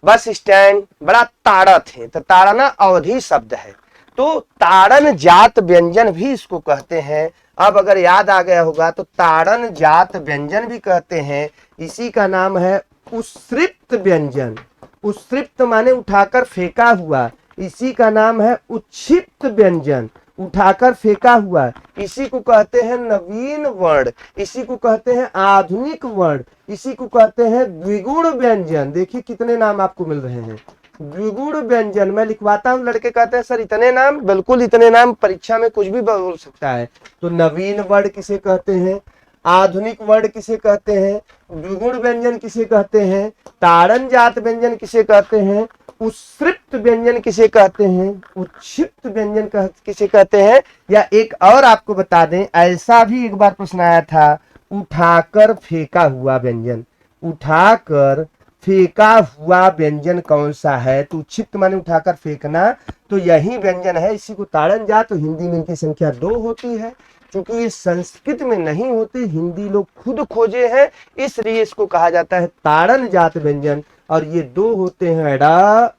[SPEAKER 1] बस स्टैंड, बड़ा ताड़त है। तो ताड़ना अवधि शब्द है। तो ताड़न जात व्यंजन भी इसको कहते हैं। अब अगर याद आ गया होगा तो ताड़न जात व्यंजन भी कहते हैं। इसी का नाम है उच्छृप्त व्यंजन। उच्छृप्त माने उठाकर फेंका हुआ, इसी का नाम है उच्छिप्त व्यंजन, उठाकर फेंका हुआ। इसी को कहते हैं नवीन वर्ण, इसी को कहते हैं आधुनिक वर्ण, इसी को कहते हैं द्विगुण व्यंजन। देखिए कितने नाम आपको मिल रहे हैं। द्विगुण व्यंजन मैं लिखवाता हूं। लड़के कहते हैं सर इतने नाम, बिल्कुल इतने नाम, परीक्षा में कुछ भी बोल सकता है। तो नवीन वर्ण किसे कहते हैं, आधुनिक वर्ण किसे कहते हैं, द्विगुण व्यंजन किसे कहते हैं, ताड़न जात व्यंजन किसे कहते हैं, उत्सृप्त व्यंजन किसे कहते हैं, उत्क्षिप्त व्यंजन किसे कहते हैं। या एक और आपको बता दें, ऐसा भी एक बार प्रश्न आया था, उठाकर फेंका हुआ व्यंजन, उठाकर फेंका हुआ व्यंजन कौन सा है। तो क्षिप्त माने उठाकर फेंकना, तो यही व्यंजन है। इसी को ताड़न जात, तो हिंदी में इनकी संख्या 2 होती है। क्योंकि ये संस्कृत में नहीं होते, हिंदी लोग खुद खोजे हैं, इसलिए इसको कहा जाता है ताड़न जात व्यंजन। और ये 2 होते हैं, ड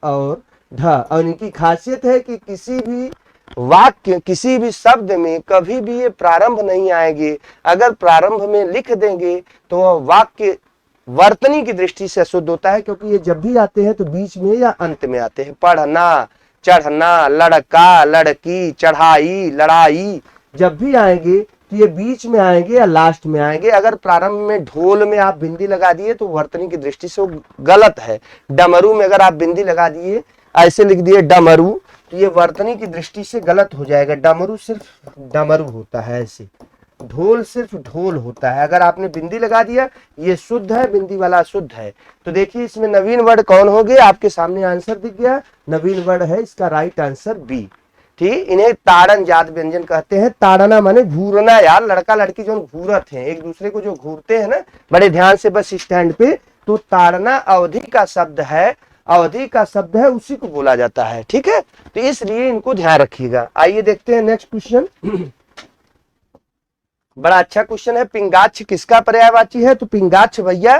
[SPEAKER 1] और ढ। और इनकी खासियत है कि किसी भी वाक्य, किसी भी शब्द में कभी भी ये प्रारंभ नहीं आएंगे। अगर प्रारंभ में लिख देंगे तो वह वाक्य वर्तनी की दृष्टि से अशुद्ध होता है, क्योंकि ये जब भी आते हैं तो बीच में या अंत में आते हैं। पढ़ना, चढ़ना, लड़का, लड़की, चढ़ाई, लड़ाई, जब भी आएंगे तो ये बीच में आएंगे या लास्ट में आएंगे। अगर प्रारंभ में ढोल में आप बिंदी लगा दिए तो वर्तनी की दृष्टि से वो गलत है। डमरू में अगर आप बिंदी लगा दिए, ऐसे लिख दिए डमरू, तो ये वर्तनी की दृष्टि से गलत हो जाएगा। डमरू सिर्फ डमरू होता है, ऐसे ढोल सिर्फ ढोल होता है। अगर आपने बिंदी लगा दिया, ये शुद्ध है, बिंदी वाला शुद्ध है। तो देखिए इसमें नवीन वर्ड कौन हो गए, आपके सामने आंसर दिख गया, नवीन वर्ड है इसका राइट आंसर बी। ठीक, इन्हें ताड़न जात व्यंजन कहते हैं। ताड़ना माने घूरना यार, लड़का लड़की जो घूरत हैं, एक दूसरे को जो घूरते हैं ना, बड़े ध्यान से बस स्टैंड पे। तो ताड़ना अवधि का शब्द है, अवधि का शब्द है, उसी को बोला जाता है। ठीक है, तो इसलिए इनको ध्यान रखिएगा। आइए देखते हैं नेक्स्ट क्वेश्चन। बड़ा अच्छा क्वेश्चन है। पिंगाक्ष किसका पर्यायवाची है। तो पिंगाक्ष भैया,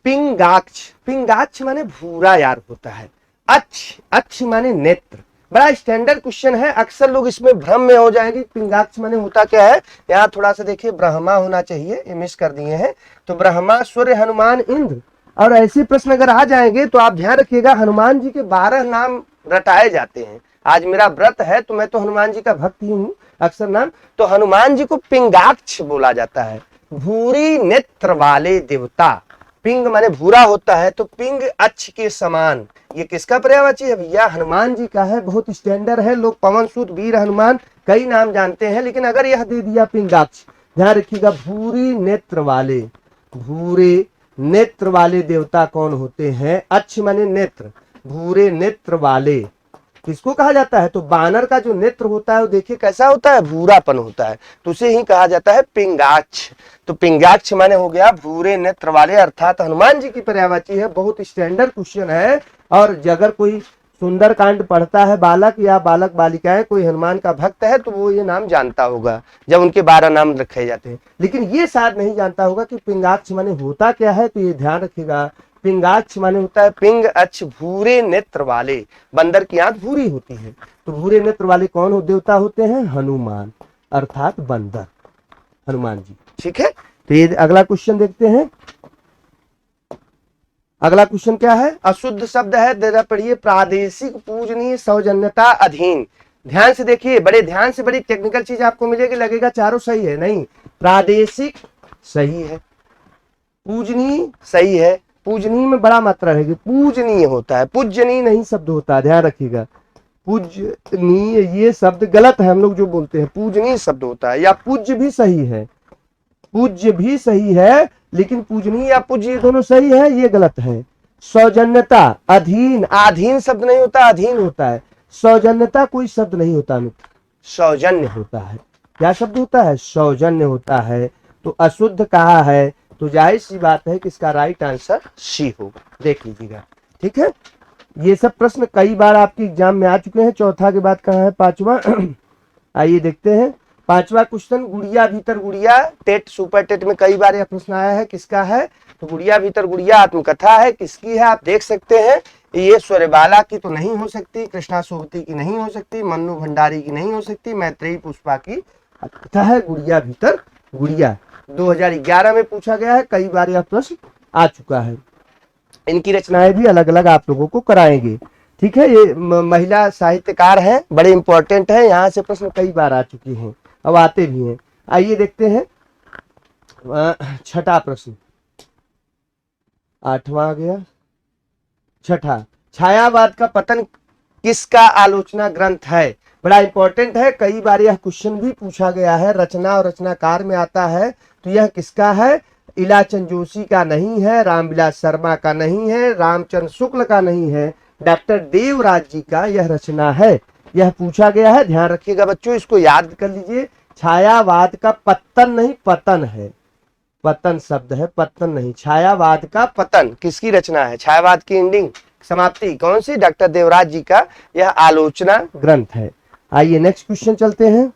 [SPEAKER 1] पिंगाक्ष, पिंगाक्ष माने भूरा यार होता है। अच्छ, अच्छ माने नेत्र। बड़ा स्टैंडर्ड क्वेश्चन है, अक्सर लोग इसमें भ्रम में हो जाएंगे। पिंगाक्ष माने होता क्या है, यहाँ थोड़ा सा देखिए, ब्रह्मा होना चाहिए, ये मिस कर दिए हैं। तो ब्रह्मा, सूर्य, हनुमान, इंद्र। और ऐसे प्रश्न अगर आ जाएंगे तो आप ध्यान रखिएगा, हनुमान जी के 12 नाम रटाए जाते हैं। आज मेरा व्रत है तो मैं तो हनुमान जी का भक्त ही हूँ, अक्सर नाम। तो हनुमान जी को पिंगाक्ष बोला जाता है, भूरी नेत्र वाले देवता। पिंग माने भूरा होता है, तो पिंग अक्ष के समान। ये किसका पर्यायवाची है भैया, हनुमान जी का है। बहुत स्टैंडर्ड है, लोग पवन सुत, वीर हनुमान, कई नाम जानते हैं, लेकिन अगर यह दे दिया पिंगाक्ष, ध्यान रखिएगा, भूरी नेत्र वाले, भूरे नेत्र वाले देवता कौन होते हैं। अक्ष माने नेत्र, भूरे नेत्र वाले किसको कहा जाता है। तो बानर का जो नेत्र होता है वो देखिए कैसा होता है, भूरापन होता है, तो उसे ही कहा जाता है पिंगाक्ष। तो पिंगाक्ष माने हो गया भूरे नेत्र वाले, अर्थात हनुमान जी की पर्यायवाची है। बहुत स्टैंडर्ड क्वेश्चन है। और अगर कोई सुंदरकांड पढ़ता है बालक या बालक बालिकाएं, कोई हनुमान का भक्त है, तो वो ये नाम जानता होगा जब उनके 12 नाम रखे जाते हैं। लेकिन ये शायद नहीं जानता होगा कि पिंगाक्ष माने होता क्या है। तो ये ध्यान रखिएगा, पिंगाक्ष माने होता है पिंग अक्ष, भूरे नेत्र वाले। बंदर की आंख भूरी होती है, तो भूरे नेत्र वाले कौन हो देवता होते हैं, हनुमान, अर्थात बंदर, हनुमान जी। ठीक है, तो ये अगला क्वेश्चन देखते हैं। अगला क्वेश्चन क्या है, अशुद्ध शब्द है, जरा पढ़िए। प्रादेशिक, पूजनीय, सौजन्यता, अधीन। ध्यान से देखिए, बड़े ध्यान से, बड़ी टेक्निकल चीज आपको मिलेगी, लगेगा चारों सही है, नहीं। प्रादेशिक सही है, पूजनीय सही है, पूजनीय में बड़ा मात्रा रहेगी, पूजनीय होता है, पूजनीय नहीं शब्द होता है, ध्यान रखिएगा। पूजनीय ये शब्द गलत है, हम लोग जो बोलते हैं पूजनीय शब्द होता है। या पूज्य भी सही है, पूज्य भी सही है, लेकिन पूजनीय या पूज्य दोनों सही है, ये गलत है। सौजन्यता, अधीन, आधीन शब्द नहीं होता, अधीन होता है। सौजन्यता कोई शब्द नहीं होता मित्र, सौजन्य होता है। क्या शब्द होता है, सौजन्य होता है। तो अशुद्ध कहा है, तो जाहिर सी बात है कि इसका राइट आंसर सी होगा। देख लीजिएगा, ठीक है। ये सब प्रश्न कई बार आपके एग्जाम में आ चुके हैं। चौथा के बाद कहाँ है, पांचवा। आइए देखते हैं पांचवा क्वेश्चन, गुड़िया भीतर गुड़िया। टेट, सुपर टेट में कई बार यह प्रश्न आया है, किसका है। तो गुड़िया भीतर गुड़िया आत्मकथा है, किसकी है आप देख सकते हैं। ये स्वरबाला की तो नहीं हो सकती, कृष्णा सोबती की नहीं हो सकती, मन्नू भंडारी की नहीं हो सकती, मैत्रेयी पुष्पा की आत्मकथा है गुड़िया भीतर गुड़िया। 2011 में पूछा गया है, कई बार यह प्रश्न आ चुका है। इनकी रचनाएं भी अलग अलग आप लोगों को कराएंगे, ठीक है। ये महिला साहित्यकार हैं, बड़े इंपॉर्टेंट है, यहाँ से प्रश्न कई बार आ चुके हैं, अब आते भी हैं। आइए देखते हैं छठा प्रश्न, आठवां आ गया, छठा। छायावाद का पतन किसका आलोचना ग्रंथ है? बड़ा इंपॉर्टेंट है, कई बार यह क्वेश्चन भी पूछा गया है, रचना और रचनाकार में आता है। तो यह किसका है? इलाचंद जोशी का नहीं है, रामविलास शर्मा का नहीं है, रामचंद्र शुक्ल का नहीं है, डॉक्टर देवराज जी का यह रचना है। यह पूछा गया है, ध्यान रखिएगा बच्चों, इसको याद कर लीजिए। छायावाद का पतन नहीं, पतन है, पतन शब्द है, पतन नहीं। छायावाद का पतन किसकी रचना है? छायावाद की एंडिंग, समाप्ति कौन सी? डॉक्टर देवराज जी का यह आलोचना ग्रंथ है। आइए नेक्स्ट क्वेश्चन चलते हैं।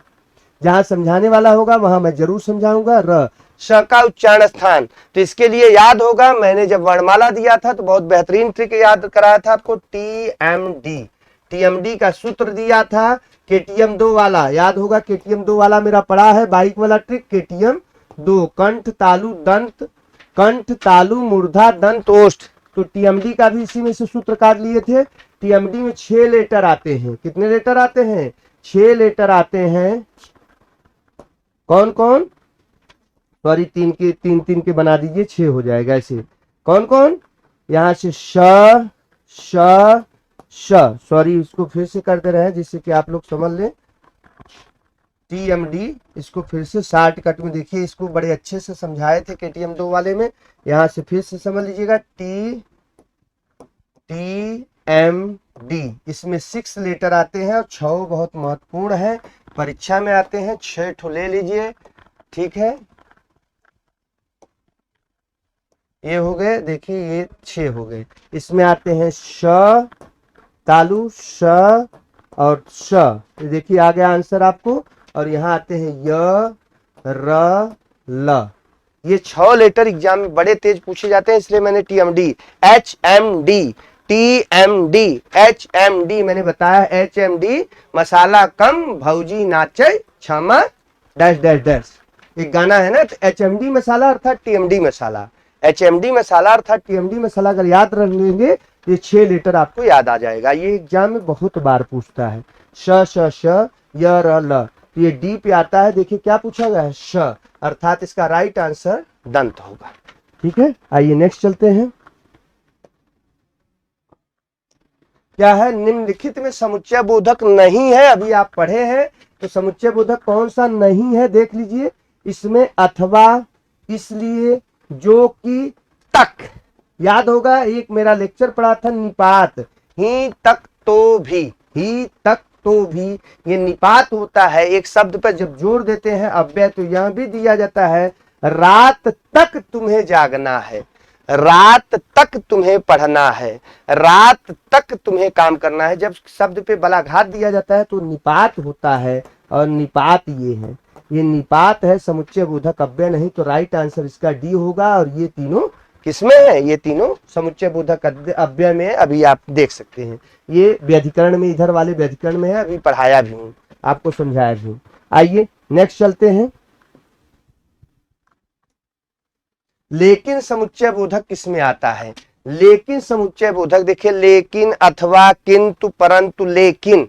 [SPEAKER 1] जहां समझाने वाला होगा वहां मैं जरूर समझाऊंगा। र श का उच्चारण स्थान, तो इसके लिए याद होगा, मैंने जब वर्णमाला दिया था तो बहुत बेहतरीन ट्रिक याद कराया था आपको, TMD। TMD का सूत्र दिया था, KTM 2 वाला, याद होगा, KTM 2 वाला मेरा पड़ा है, बाइक वाला ट्रिक, KTM 2, कंठ तालु दंत, कंठ तालु मूर्धा दंत ओष्ठ। तो TMD का भी इसी में से सूत्र काट लिए थे। TMD में 6 लेटर आते हैं। कितने लेटर आते हैं? 6 लेटर आते हैं। कौन कौन? सॉरी, तीन तीन के बना दीजिए, 6 हो जाएगा ऐसे। कौन कौन? यहां से श श श, सॉरी इसको फिर से कर दे रहे हैं जिससे कि आप लोग समझ लें। TMD, इसको फिर से शॉर्टकट में देखिए, इसको बड़े अच्छे से समझाए थे KTM 2 वाले में। यहां से फिर से समझ लीजिएगा, TMD, इसमें 6 लेटर आते हैं और 6 बहुत महत्वपूर्ण है, परीक्षा में आते हैं। 6 ठो ले लीजिए, ठीक है। ये हो गए, देखिए ये 6 हो गए। इसमें आते हैं श तालु, श और श, देखिए आ गया आंसर आपको। और यहाँ आते हैं य र ल। ये 6 लेटर एग्जाम में बड़े तेज पूछे जाते हैं, इसलिए मैंने TMD, HMD, TMD, HMD मैंने बताया। HMD, मसाला कम भौजी नाचे क्षमा डैश डैश डैश, एक गाना है ना। तो HMD मसाला अर्थात TMD मसाला, HMD मसाला अर्थात TMD मसाला अगर याद रख लेंगे, ये 6 लेटर आपको याद आ जाएगा। ये एग्जाम में बहुत बार पूछता है। श श श य र ल, ये डी पे आता है। देखिए क्या पूछा गया है? श, अर्थात इसका राइट आंसर दंत होगा। ठीक है, आइए नेक्स्ट चलते हैं। क्या है? निम्नलिखित में समुच्चय बोधक नहीं है। अभी आप पढ़े हैं, तो समुच्चय बोधक कौन सा नहीं है देख लीजिए। इसमें अथवा, इसलिए, जो कि, तक, याद होगा एक मेरा लेक्चर पढ़ा था निपात, ही तक तो भी, ही तक तो भी, ये निपात होता है। एक शब्द पर जब जोर देते हैं अव्यय, तो यह भी दिया जाता है, रात तक तुम्हें जागना है, रात तक तुम्हें पढ़ना है, रात तक तुम्हें काम करना है। जब शब्द पे बलाघात दिया जाता है तो निपात होता है, और निपात ये है, ये निपात है, समुच्चय बोधक अव्यय नहीं। तो राइट आंसर इसका डी होगा। और ये तीनों किसमें है? ये तीनों समुच्चय बोधक अव्यय में है। अभी आप देख सकते हैं, ये व्याधिकरण में, इधर वाले व्याधिकरण में है, अभी पढ़ाया भी हूं, आपको समझाया भी हूं। आइए नेक्स्ट चलते हैं। लेकिन समुच्चय बोधक किसमें आता है? लेकिन समुच्चय बोधक देखिए, लेकिन, अथवा, किंतु, परंतु, लेकिन,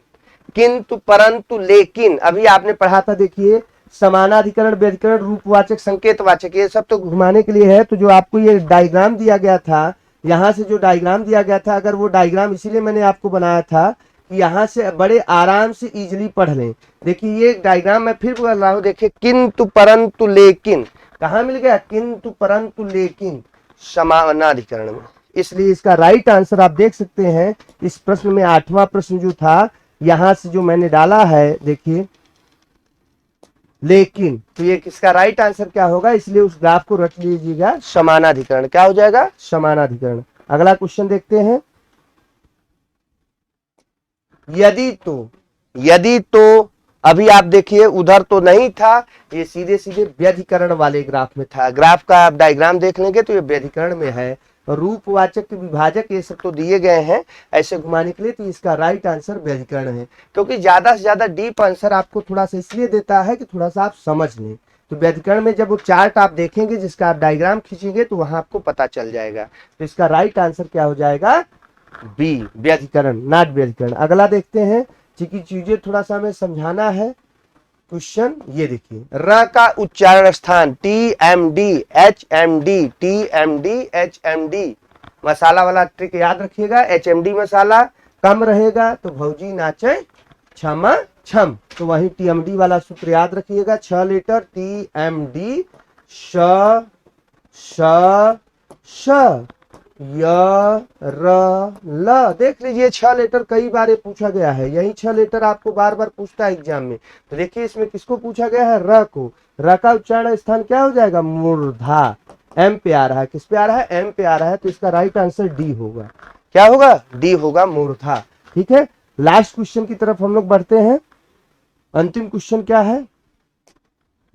[SPEAKER 1] किंतु, परंतु, लेकिन। अभी आपने पढ़ा था, देखिए समानाधिकरण, व्यधिकरण, रूपवाचक, संकेतवाचक, ये सब तो घुमाने के लिए है। तो जो आपको ये डायग्राम दिया गया था, यहाँ से जो डायग्राम दिया गया था, अगर वो डायग्राम इसीलिए मैंने आपको बनाया था कि यहाँ से बड़े आराम से इजिली पढ़ लें। देखिए ये डायग्राम मैं फिर बोल रहा हूँ, देखिए किंतु, परंतु, लेकिन, कहाँ मिल गया? किंतु, परंतु, लेकिन, समानाधिकरण में। इसलिए इसका राइट आंसर आप देख सकते हैं। इस प्रश्न में 8वां प्रश्न जो था, यहां से जो मैंने डाला है, देखिए लेकिन, तो ये किसका राइट आंसर क्या होगा? इसलिए उस ग्राफ को रख लीजिएगा, समानाधिकरण। क्या हो जाएगा? समानाधिकरण। अगला क्वेश्चन देखते हैं। यदि तो, यदि तो, अभी आप देखिए उधर तो नहीं था, ये सीधे सीधे व्यधिकरण वाले ग्राफ में था। ग्राफ का आप डायग्राम देख लेंगे तो ये व्यधिकरण में है। रूपवाचक, विभाजक, ये सब तो दिए गए हैं ऐसे घुमाने के लिए। तो इसका राइट आंसर व्यधिकरण है, क्योंकि ज्यादा से ज्यादा डीप आंसर आपको थोड़ा सा इसलिए देता है कि थोड़ा सा आप समझ लें। तो व्यधिकरण में जब वो चार्ट आप देखेंगे, जिसका आप डायग्राम खींचेंगे, तो वहां आपको पता चल जाएगा। तो इसका राइट आंसर क्या हो जाएगा? बी, व्यधिकरण, नॉट व्यधिकरण। अगला देखते हैं, क्योंकि चीजें थोड़ा सा हमें समझाना है। क्वेश्चन ये देखिए, र का उच्चारण स्थान, TMD, HMD, TMD, HMD, मसाला वाला ट्रिक याद रखिएगा, HMD मसाला कम रहेगा तो भौजी नाचे क्षमा छम, तो वही TMD वाला सूत्र याद रखिएगा, 6 लेटर TMD, श श श य र ल। देख लीजिए 6 लेटर कई बार ये पूछा गया है, यही 6 लेटर आपको बार बार पूछता है एग्जाम में। तो देखिए इसमें किसको पूछा गया है, र को। र का उच्चारण स्थान क्या हो जाएगा, मूर्धा। एम पे आ रहा है, किस पे आ रहा है, एम पे आ रहा है, तो इसका राइट आंसर डी होगा। क्या होगा, डी होगा, मूर्धा। ठीक है, लास्ट क्वेश्चन की तरफ हम लोग बढ़ते हैं। अंतिम क्वेश्चन क्या है,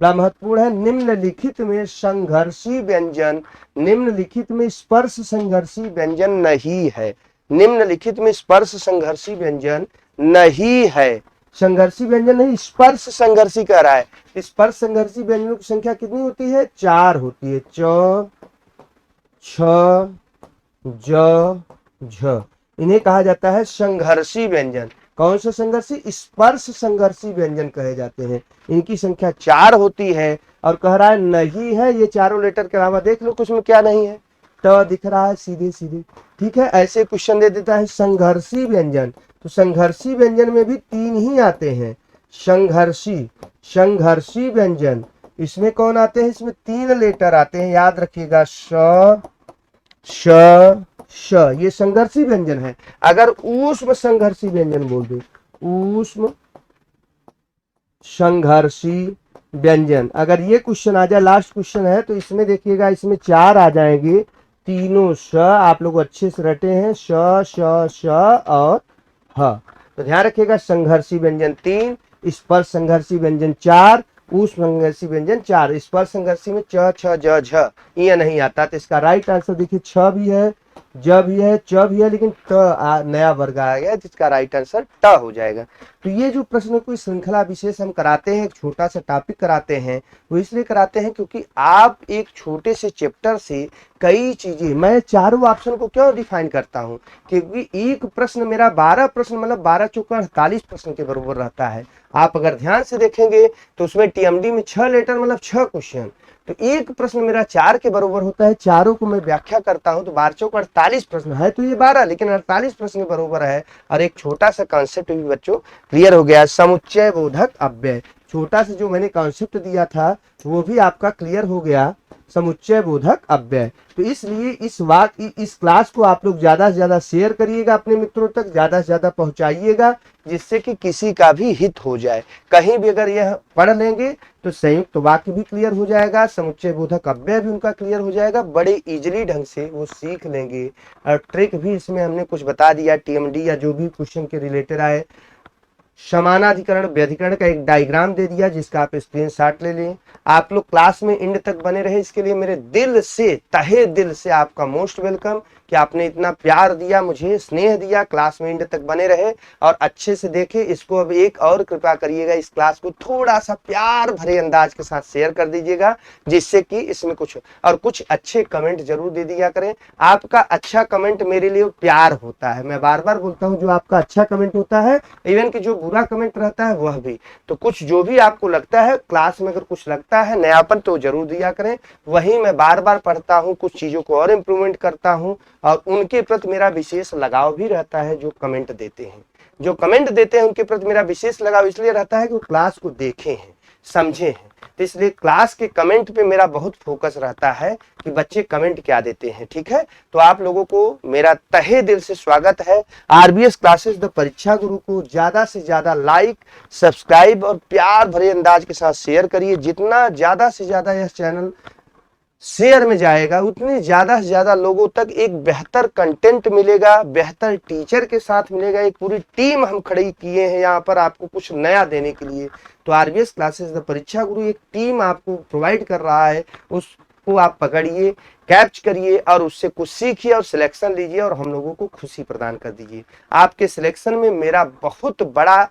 [SPEAKER 1] बड़ा महत्वपूर्ण है। निम्नलिखित में संघर्षी व्यंजन, निम्नलिखित में स्पर्श संघर्षी व्यंजन नहीं है। निम्नलिखित में स्पर्श संघर्षी व्यंजन नहीं है, संघर्षी व्यंजन नहीं, स्पर्श संघर्षी कह रहा है। स्पर्श संघर्षी व्यंजनों की संख्या कितनी होती है, 4 होती है, च छ ज झ। इन्हें कहा जाता है संघर्षी व्यंजन। कौन सा संघर्षी, स्पर्श संघर्षी व्यंजन कहे जाते हैं। इनकी संख्या 4 होती है, और कह रहा है नहीं है, ये चारों लेटर के अलावा देख लो कुछ में क्या नहीं है, ट दिख रहा है सीधे सीधे। ठीक है, ऐसे क्वेश्चन दे देता है संघर्षी व्यंजन, तो संघर्षी व्यंजन में भी 3 ही आते हैं, संघर्षी, संघर्षी व्यंजन। इसमें कौन आते हैं, इसमें 3 लेटर आते हैं, याद रखिएगा, श श श, ये संघर्षी व्यंजन है। अगर ऊष्म संघर्षी व्यंजन बोल दे, ऊष्म संघर्षी व्यंजन, अगर ये क्वेश्चन आ जाए, लास्ट क्वेश्चन है, तो इसमें देखिएगा, इसमें 4 आ जाएंगे, तीनों श आप लोग अच्छे से रटे हैं, श श श और ह। तो ध्यान रखिएगा, संघर्षी व्यंजन 3, स्पर्श संघर्षी व्यंजन 4, ऊष्म संघर्षी व्यंजन 4। स्पर्श संघर्षी में च छ ज झ ये नहीं आता, तो इसका राइट आंसर देखिए, छ भी है, ज भी है, च भी है, लेकिन ट नया वर्ग आ गया, जिसका राइट आंसर ट हो जाएगा। तो ये जो प्रश्न को श्रृंखला विशेष हम कराते हैं, एक छोटा सा टॉपिक कराते हैं, वो इसलिए कराते हैं क्योंकि आप एक छोटे से चैप्टर से कई चीजें, मैं चारों ऑप्शन को क्यों डिफाइन करता हूं, क्योंकि एक प्रश्न मेरा 12 प्रश्न, मतलब 12 चौका 48 प्रश्न के बराबर रहता है। आप अगर ध्यान से देखेंगे तो उसमें TMD में 6 लेटर मतलब 6 क्वेश्चन, तो एक प्रश्न मेरा 4 के बराबर होता है, चारों को मैं व्याख्या करता हूं, तो 12 चौक 48 प्रश्न है, तो ये 12 लेकिन 48 प्रश्न के बराबर है। और एक छोटा सा कॉन्सेप्ट भी बच्चों क्लियर हो गया, समुच्चय बोधक अव्यय, छोटा सा जो मैंने कॉन्सेप्ट दिया था वो भी आपका क्लियर हो गया, समुच्चय बोधक अव्यय। तो इसलिए इस क्लास को आप लोग ज्यादा से ज्यादा शेयर करिएगा, अपने मित्रों तक ज्यादा से ज्यादा पहुंचाइएगा, जिससे कि किसी का भी हित हो जाए। कहीं भी अगर यह पढ़ लेंगे तो संयुक्त वाक्य भी क्लियर हो जाएगा, समुच्चय बोधक अव्यय भी उनका क्लियर हो जाएगा, बड़े इजीली ढंग से वो सीख लेंगे। और ट्रिक भी इसमें हमने कुछ बता दिया, TMD या जो भी क्वेश्चन के रिलेटेड आए, समानाधिकरण व्यधिकरण का एक डायग्राम दे दिया, जिसका आप स्क्रीनशॉट ले लें। आप लोग क्लास में एंड तक बने रहे, इसके लिए मेरे दिल से, तहे दिल से आपका मोस्ट वेलकम, कि आपने इतना प्यार दिया, मुझे स्नेह दिया, क्लास में एंड तक बने रहे और अच्छे से देखे। इसको अब एक और कृपा करिएगा, इस क्लास को थोड़ा सा प्यार भरे अंदाज के साथ शेयर कर दीजिएगा, जिससे कि इसमें कुछ अच्छे कमेंट जरूर दे दिया करें। आपका अच्छा कमेंट मेरे लिए प्यार होता है, मैं बार बार बोलता हूं, जो आपका अच्छा कमेंट होता है, इवन कि जो बुरा कमेंट रहता है वह भी, तो कुछ जो भी आपको लगता है क्लास में, अगर कुछ लगता है नयापन, तो जरूर दिया करें। वही मैं बार बार पढ़ता हूं, कुछ चीजों को और इम्प्रूवमेंट करता हूं, और उनके प्रति मेरा विशेष लगाव भी रहता है। जो कमेंट देते हैं उनके प्रति मेरा विशेष लगाव इसलिए रहता है कि वो क्लास को देखे हैं, समझे हैं, तो इसलिए क्लास के कमेंट पे मेरा बहुत फोकस रहता है कि बच्चे कमेंट क्या देते हैं। ठीक है, तो आप लोगों को मेरा तहे दिल से स्वागत है। RBS क्लासेस द परीक्षा गुरु को ज्यादा से ज्यादा लाइक, सब्सक्राइब और प्यार भरे अंदाज के साथ शेयर करिए। जितना ज्यादा से ज्यादा यह चैनल शेयर में जाएगा, उतने ज्यादा से ज्यादा लोगों तक एक बेहतर कंटेंट मिलेगा, बेहतर टीचर के साथ मिलेगा। एक पूरी टीम हम खड़ी किए हैं यहाँ पर आपको कुछ नया देने के लिए। तो RBS क्लासेस द परीक्षा गुरु एक टीम आपको प्रोवाइड कर रहा है, उसको आप पकड़िए, कैप्च करिए और उससे कुछ सीखिए और सिलेक्शन लीजिए और हम लोगों को खुशी प्रदान कर दीजिए। आपके सिलेक्शन में मेरा बहुत बड़ा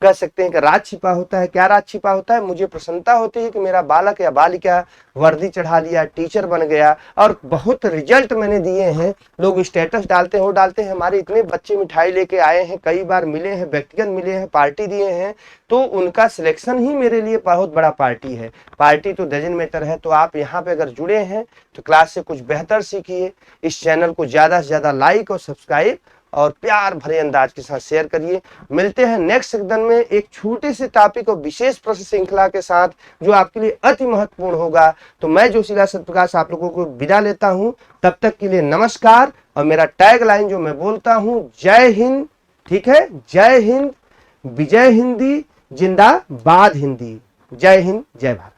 [SPEAKER 1] कह सकते हैं कि राज छिपा होता है। क्या राज छिपा होता है? मुझे प्रसन्नता होती है कि मेरा बालक या बालिका वर्दी चढ़ा लिया, टीचर बन गया और बहुत रिजल्ट मैंने दिए हैं। लोग स्टेटस डालते हैं हमारे इतने बच्चे मिठाई लेके आए हैं, कई बार मिले हैं, व्यक्तिगत मिले हैं, पार्टी दिए हैं, तो उनका सिलेक्शन ही मेरे लिए बहुत बड़ा पार्टी है। पार्टी तो डजन मैटर है। तो आप यहाँ पे अगर जुड़े हैं तो क्लास से कुछ बेहतर सीखिए। इस चैनल को ज्यादा से ज्यादा लाइक और सब्सक्राइब और प्यार भरे अंदाज के साथ शेयर करिए। मिलते हैं नेक्स्ट सेक्शन में एक छोटे से टॉपिक और विशेष प्रश्न श्रृंखला के साथ जो आपके लिए अति महत्वपूर्ण होगा। तो मैं जोशीला सत्यप्रकाश आप लोगों को विदा लेता हूं। तब तक के लिए नमस्कार। और मेरा टैग लाइन जो मैं बोलता हूं, जय हिंद। ठीक है, जय हिंद, विजय हिंदी, जिंदाबाद हिंदी। जय हिंद, जय भारत।